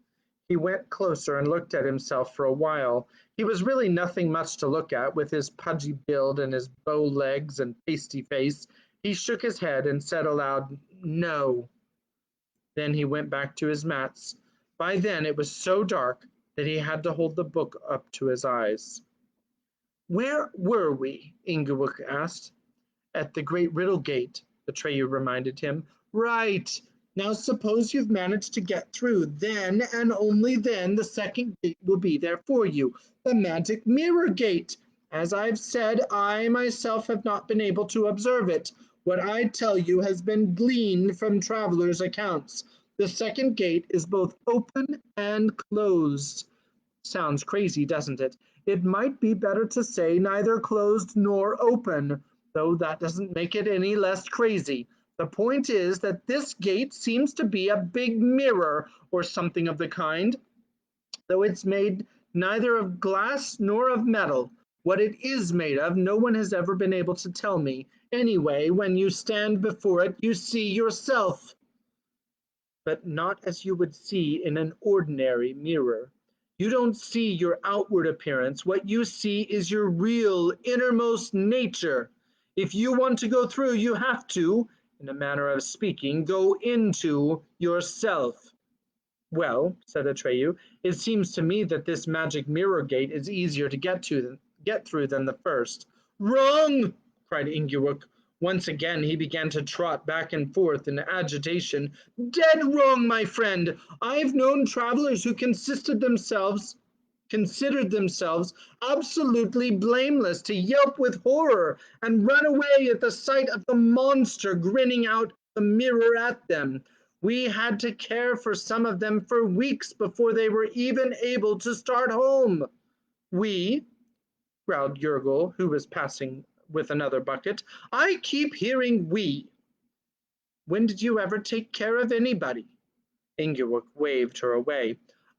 He went closer and looked at himself for a while. He was really nothing much to look at, with his pudgy build and his bow legs and pasty face. He shook his head and said aloud, "No." Then he went back to his mats. By then it was so dark that he had to hold the book up to his eyes. "Where were we?" Ingeborg asked. "At the great riddle gate," Atreyu reminded him. "Right. Now suppose you've managed to get through. Then, and only then, the second gate will be there for you. The magic mirror gate. As I've said, I myself have not been able to observe it. What I tell you has been gleaned from travelers' accounts. The second gate is both open and closed." Sounds crazy, doesn't it? It might be better to say neither closed nor open, though that doesn't make it any less crazy. The point is that this gate seems to be a big mirror or something of the kind, though it's made neither of glass nor of metal. What it is made of, no one has ever been able to tell me. Anyway, when you stand before it, you see yourself, but not as you would see in an ordinary mirror. You don't see your outward appearance. What you see is your real innermost nature. If you want to go through, you have to, in a manner of speaking, go into yourself. "Well," said Atreyu, "it seems to me that this magic mirror gate is easier to get through than the first." "Wrong!" cried Ingeborg. Once again he began to trot back and forth in agitation. "Dead wrong, my friend. I've known travelers who considered themselves absolutely blameless to yelp with horror and run away at the sight of the monster grinning out the mirror at them. We had to care for some of them for weeks before they were even able to start home." "We?" growled Yergul, who was passing with another bucket. I keep hearing we. When did you ever take care of anybody? Ingeborg waved her away.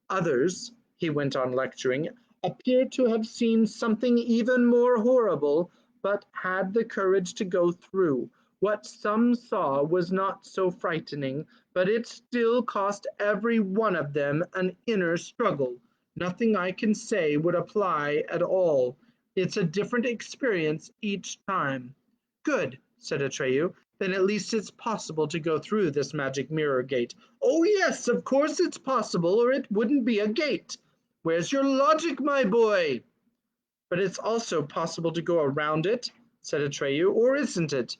Others, he went on lecturing, appear to have seen something even more horrible, but had the courage to go through. What some saw was not so frightening, but it still cost every one of them an inner struggle. Nothing I can say would apply at all. It's a different experience each time. Good, said Atreyu. Then at least it's possible to go through this magic mirror gate. Oh yes, of course it's possible, or it wouldn't be a gate. Where's your logic, my boy? But it's also possible to go around it, said Atreyu, or isn't it?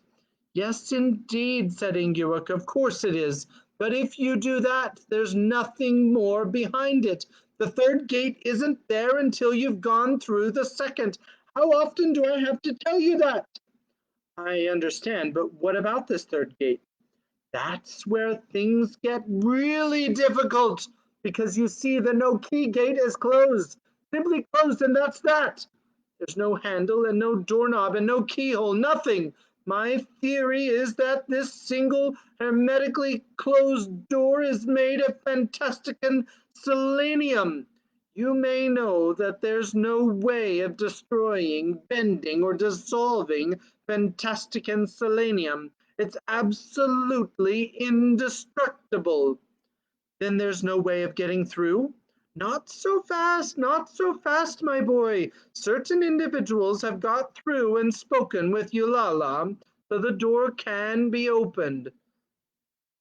Yes, indeed, said Ingeborg. Of course it is. But if you do that, there's nothing more behind it. The third gate isn't there until you've gone through the second. How often do I have to tell you that? I understand, but what about this third gate? That's where things get really difficult because you see the no key gate is closed. Simply closed, and that's that. There's no handle and no doorknob and no keyhole, nothing. My theory is that this single hermetically closed door is made of fantasticum selenium. You may know that there's no way of destroying, bending, or dissolving fantasticum selenium. It's absolutely indestructible. Then there's no way of getting through? Not so fast, not so fast, my boy. Certain individuals have got through and spoken with Eulala, so the door can be opened.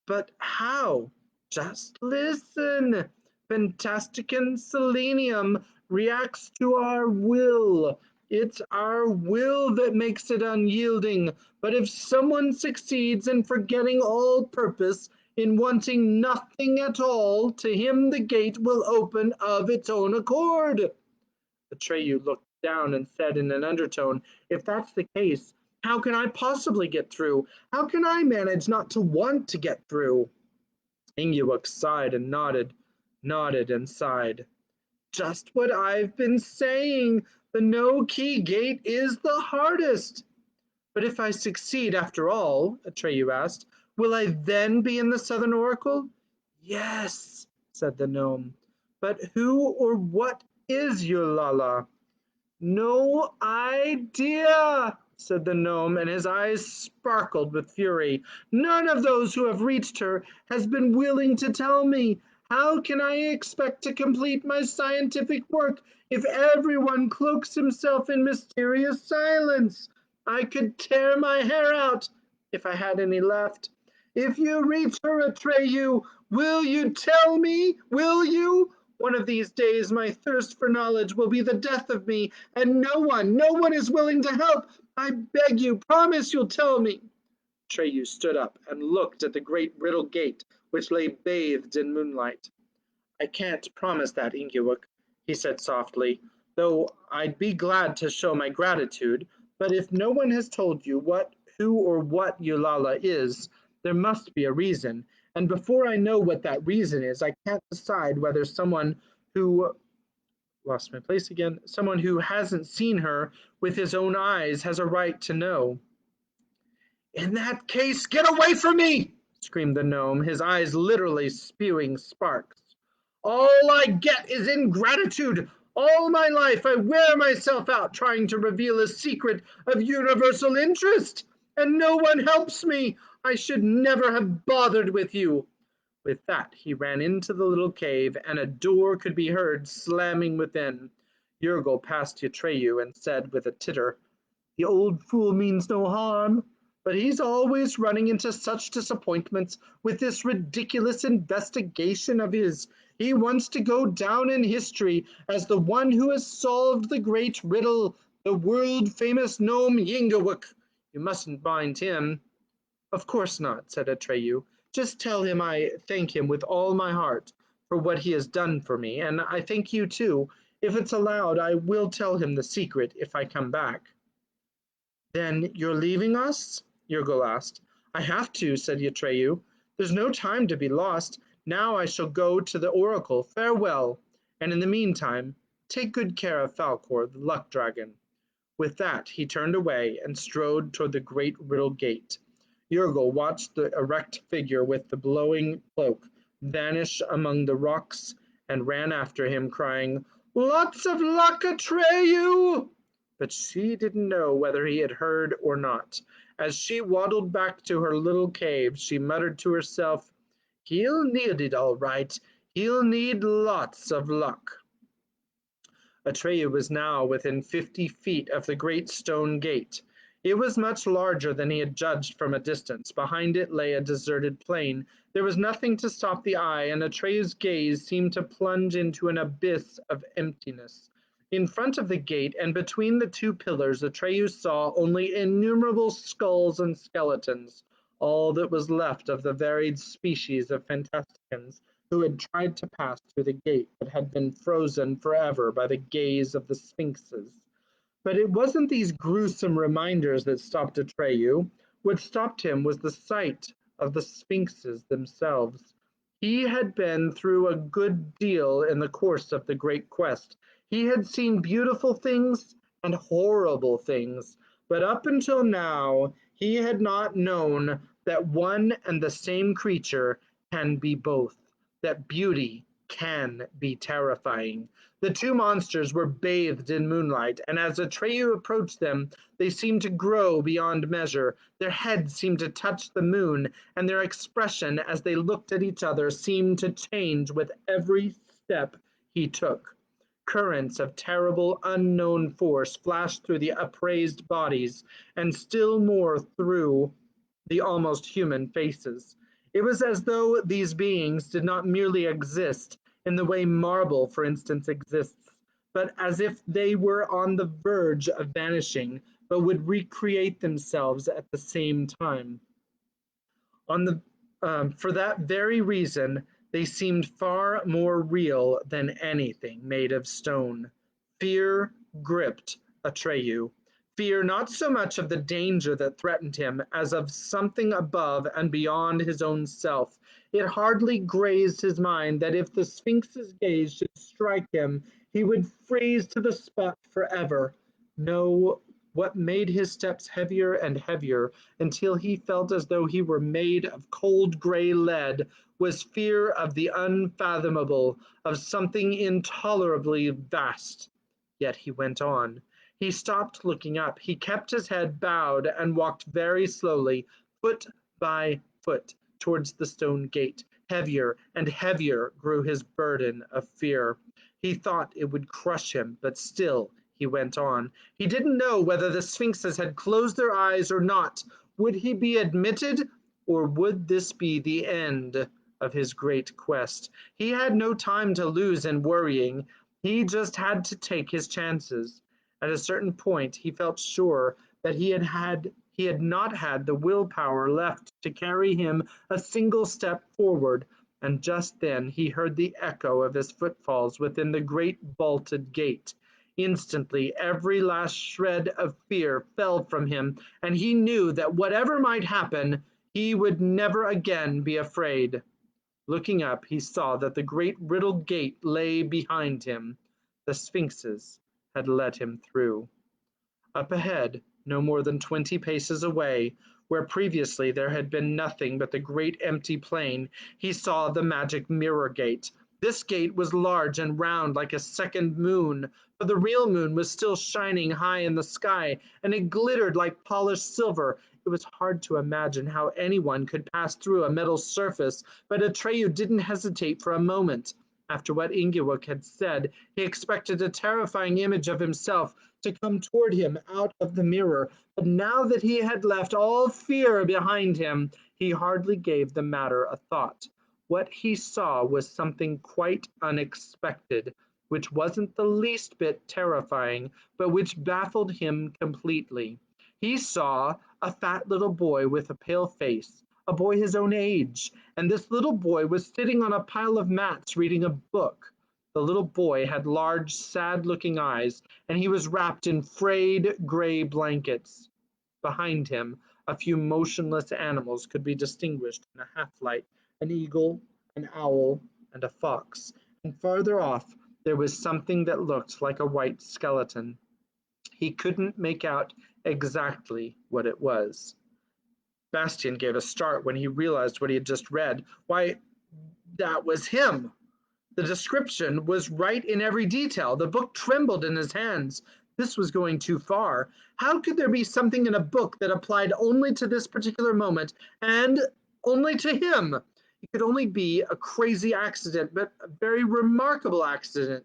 But how? Just listen. Fantasticum selenium reacts to our will. It's our will that makes it unyielding. But if someone succeeds in forgetting all purpose, in wanting nothing at all, to him the gate will open of its own accord. Atreyu looked down and said in an undertone, if that's the case, how can I possibly get through? How can I manage not to want to get through? Ingeborg sighed and nodded, nodded and sighed. Just what I've been saying. The no-key gate is the hardest. But if I succeed after all, Atreyu asked, will I then be in the Southern Oracle? Yes, said the gnome. But who or what is Eulala? No idea, said the gnome, and his eyes sparkled with fury. None of those who have reached her has been willing to tell me. How can I expect to complete my scientific work if everyone cloaks himself in mysterious silence? I could tear my hair out if I had any left. If you reach her, Atreyu, will you tell me? Will you? One of these days my thirst for knowledge will be the death of me, and no one is willing to help. I beg you, promise you'll tell me. Treyu stood up and looked at the great riddle gate, which lay bathed in moonlight. I can't promise that, Ingeborg, he said softly, though I'd be glad to show my gratitude. But if no one has told you who or what Eulala is, there must be a reason. And before I know what that reason is, I can't decide whether who someone who hasn't seen her with his own eyes has a right to know. In that case, get away from me! Screamed the gnome, his eyes literally spewing sparks. All I get is ingratitude. All my life I wear myself out trying to reveal a secret of universal interest, and no one helps me. I should never have bothered with you. With that he ran into the little cave, and a door could be heard slamming within. Yergul passed Atreyu and said with a titter, the old fool means no harm, but he's always running into such disappointments with this ridiculous investigation of his. He wants to go down in history as the one who has solved the great riddle, the world-famous gnome Yingawuk. You mustn't mind him. Of course not, said Atreyu. Just tell him I thank him with all my heart for what he has done for me, and I thank you too. If it's allowed, I will tell him the secret if I come back. Then you're leaving us? Yergul asked. I have to, said Atreyu. There's no time to be lost. Now I shall go to the oracle. Farewell. And in the meantime, take good care of Falkor, the luck dragon. With that he turned away and strode toward the great riddle gate. Yurgil watched the erect figure with the blowing cloak vanish among the rocks and ran after him, crying, "Lots of luck, Atreyu!" But she didn't know whether he had heard or not. As she waddled back to her little cave, she muttered to herself, "He'll need it all right. He'll need lots of luck." Atreyu was now within 50 feet of the great stone gate. It was much larger than he had judged from a distance. Behind it lay a deserted plain. There was nothing to stop the eye, and Atreyu's gaze seemed to plunge into an abyss of emptiness. In front of the gate and between the two pillars, Atreyu saw only innumerable skulls and skeletons, all that was left of the varied species of Fantasticans who had tried to pass through the gate but had been frozen forever by the gaze of the sphinxes. But it wasn't these gruesome reminders that stopped Atreyu. What stopped him was the sight of the sphinxes themselves. He had been through a good deal in the course of the great quest. He had seen beautiful things and horrible things, but up until now he had not known that one and the same creature can be both, that beauty can be terrifying. The two monsters were bathed in moonlight, and as Atreyu approached them, they seemed to grow beyond measure. Their heads seemed to touch the moon, and their expression as they looked at each other seemed to change with every step he took. Currents of terrible unknown force flashed through the upraised bodies, and still more through the almost human faces. It was as though these beings did not merely exist in the way marble, for instance, exists, but as if they were on the verge of vanishing, but would recreate themselves at the same time. On the For that very reason, they seemed far more real than anything made of stone. Fear gripped Atreyu. Fear not so much of the danger that threatened him as of something above and beyond his own self. It hardly grazed his mind that if the Sphinx's gaze should strike him, he would freeze to the spot forever. No, what made his steps heavier and heavier until he felt as though he were made of cold gray lead was fear of the unfathomable, of something intolerably vast. Yet he went on. He stopped looking up. He kept his head bowed and walked very slowly, foot by foot, towards the stone gate. Heavier and heavier grew his burden of fear. He thought it would crush him, but still he went on. He didn't know whether the sphinxes had closed their eyes or not. Would he be admitted, or would this be the end of his great quest? He had no time to lose in worrying. He just had to take his chances. At a certain point, he felt sure that he had not had the willpower left to carry him a single step forward, and just then he heard the echo of his footfalls within the great vaulted gate. Instantly, every last shred of fear fell from him, and he knew that whatever might happen, he would never again be afraid. Looking up, he saw that the great riddle gate lay behind him. The sphinxes had let him through. Up ahead, no more than 20 paces away, where previously there had been nothing but the great empty plain, he saw the magic mirror gate. This gate was large and round like a second moon, but the real moon was still shining high in the sky, and it glittered like polished silver. It was hard to imagine how anyone could pass through a metal surface, but Atreyu didn't hesitate for a moment. After what Ingeborg had said, he expected a terrifying image of himself to come toward him out of the mirror, but now that he had left all fear behind him, he hardly gave the matter a thought. What he saw was something quite unexpected, which wasn't the least bit terrifying, but which baffled him completely. He saw a fat little boy with a pale face, a boy his own age, and this little boy was sitting on a pile of mats reading a book. The little boy had large, sad-looking eyes, and he was wrapped in frayed gray blankets. Behind him, a few motionless animals could be distinguished in a half-light, an eagle, an owl, and a fox, and farther off there was something that looked like a white skeleton. He couldn't make out exactly what it was. Bastian gave a start when he realized what he had just read. Why, that was him! The description was right in every detail. The book trembled in his hands. This was going too far. How could there be something in a book that applied only to this particular moment and only to him? It could only be a crazy accident, but a very remarkable accident.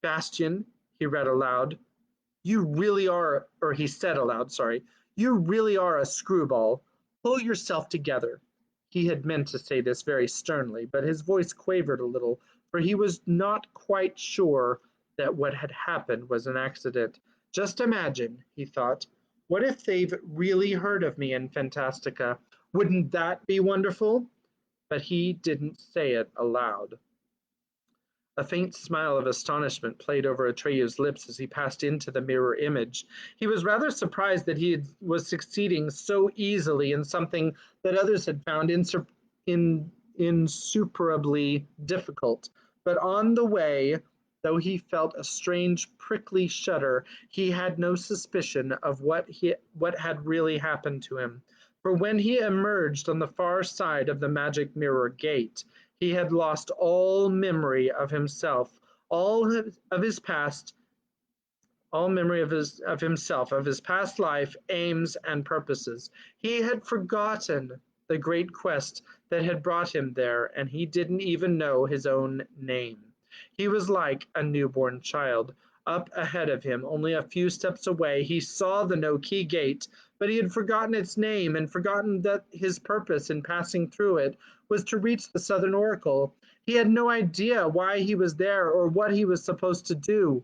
Bastian, he read aloud, you really are, or he said aloud, sorry, you really are a screwball. Pull yourself together. He had meant to say this very sternly, but his voice quavered a little, for he was not quite sure that what had happened was an accident. Just imagine, he thought, what if they've really heard of me in Fantastica? Wouldn't that be wonderful? But he didn't say it aloud. A faint smile of astonishment played over Atreyu's lips as he passed into the mirror image. He was rather surprised that was succeeding so easily in something that others had found insuperably difficult. But on the way, though he felt a strange prickly shudder, he had no suspicion of what had really happened to him. For when he emerged on the far side of the magic mirror gate, he had lost all memory of himself, of his past, all memory of himself, of his past life, aims, and purposes. He had forgotten the great quest that had brought him there, and he didn't even know his own name. He was like a newborn child. Up ahead of him, only a few steps away, he saw the no-key gate, but he had forgotten its name and forgotten that his purpose in passing through it was to reach the Southern Oracle. He had no idea why he was there or what he was supposed to do.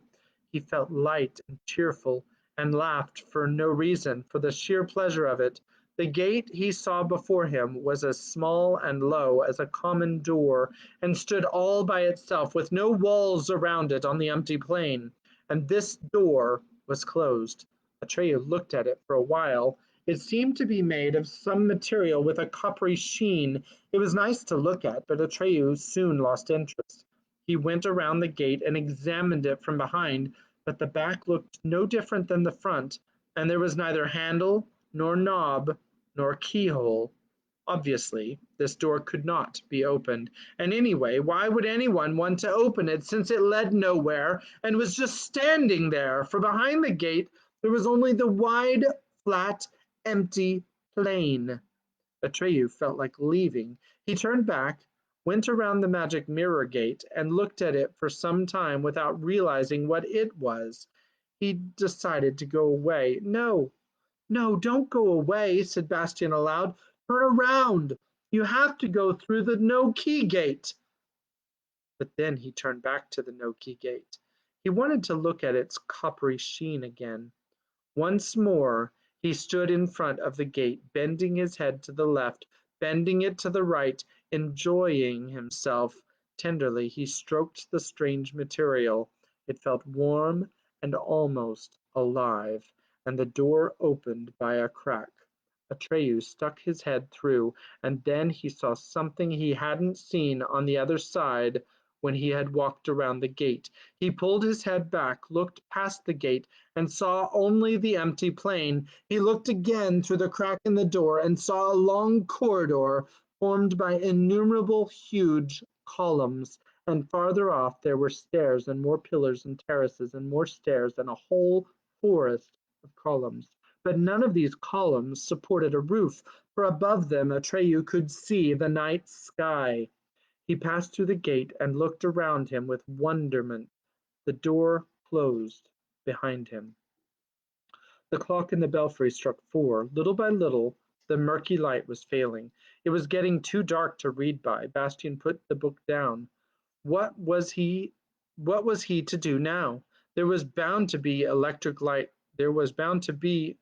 He felt light and cheerful and laughed for no reason, for the sheer pleasure of it. The gate he saw before him was as small and low as a common door, and stood all by itself with no walls around it on the empty plain. And this door was closed. Atreyu looked at it for a while. It seemed to be made of some material with a coppery sheen. It was nice to look at, but Atreyu soon lost interest. He went around the gate and examined it from behind, but the back looked no different than the front, and there was neither handle, nor knob, nor keyhole. Obviously, this door could not be opened. And anyway, why would anyone want to open it since it led nowhere and was just standing there? For behind the gate, there was only the wide, flat, empty plain. Atreyu felt like leaving. He turned back, went around the magic mirror gate, and looked at it for some time without realizing what it was. He decided to go away. No, no, don't go away, said Bastian aloud. Turn around. You have to go through the no-key gate. But then he turned back to the no-key gate. He wanted to look at its coppery sheen again. Once more he stood in front of the gate, bending his head to the left, bending it to the right, enjoying himself. Tenderly he stroked the strange material. It felt warm and almost alive, and the door opened by a crack. Atreyu stuck his head through, and then he saw something he hadn't seen on the other side when he had walked around the gate. He pulled his head back, looked past the gate, and saw only the empty plain. He looked again through the crack in the door and saw a long corridor formed by innumerable huge columns, and farther off there were stairs and more pillars and terraces and more stairs and a whole forest of columns. But none of these columns supported a roof, for above them Atreyu could see the night sky. He passed through the gate and looked around him with wonderment. The door closed behind him. The clock in the belfry struck 4. Little by little, the murky light was failing. It was getting too dark to read by. Bastian put the book down. What was he what was he to do now? There was bound to be electric light. There was bound to be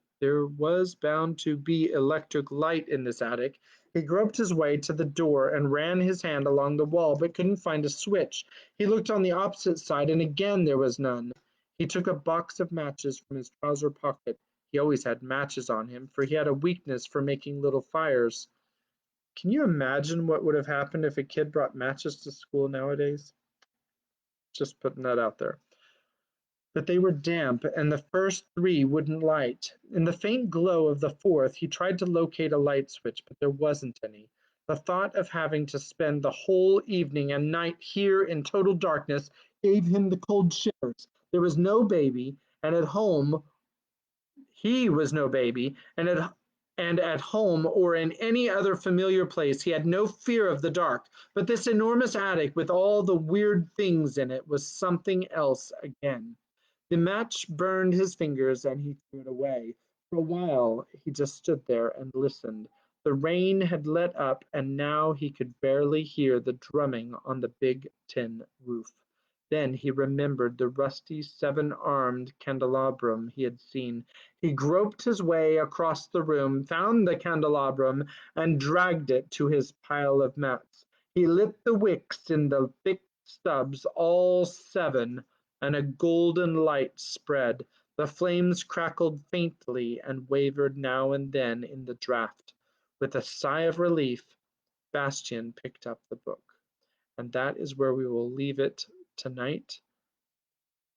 electric light in this attic. He groped his way to the door and ran his hand along the wall, but couldn't find a switch. He looked on the opposite side, and again there was none. He took a box of matches from his trouser pocket. He always had matches on him, for he had a weakness for making little fires. Can you imagine what would have happened if a kid brought matches to school nowadays? Just putting that out there. but they were damp, and the first three wouldn't light. In the faint glow of the fourth, he tried to locate a light switch, but there wasn't any. The thought of having to spend the whole evening and night here in total darkness gave him the cold shivers. There was no baby, and at home he was no baby, and at home or in any other familiar place he had no fear of the dark. But this enormous attic with all the weird things in it was something else again. The match burned his fingers and he threw it away. For a while he just stood there and listened. The rain had let up and now he could barely hear the drumming on the big tin roof. Then he remembered the rusty seven-armed candelabrum he had seen. He groped his way across the room, found the candelabrum, and dragged it to his pile of mats. He lit the wicks in the thick stubs, all seven, and a golden light spread. The flames crackled faintly and wavered now and then in the draught. With a sigh of relief, Bastian picked up the book. And that is where we will leave it tonight.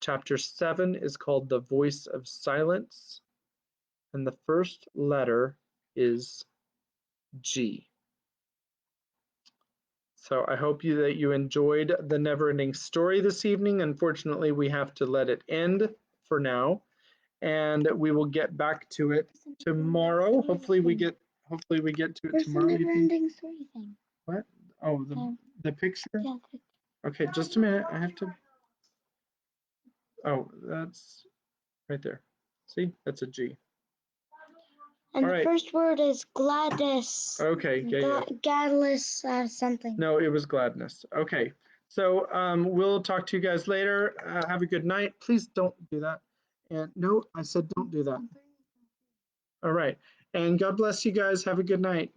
Chapter 7 is called The Voice of Silence, and the first letter is G. So I hope that you enjoyed the Neverending Story this evening. Unfortunately, we have to let it end for now, and we will get back to it tomorrow. Hopefully we get to it Where's tomorrow. the Neverending Story thing? What? Oh, the picture? Yeah. Okay, just a minute. I have to. Oh, that's right there. See, that's a G. And All the right. first word is gladness. Okay, yeah. Gadless something. No, it was gladness. Okay, so we'll talk to you guys later. Have a good night. Please don't do that. And no, I said don't do that. All right, and God bless you guys. Have a good night.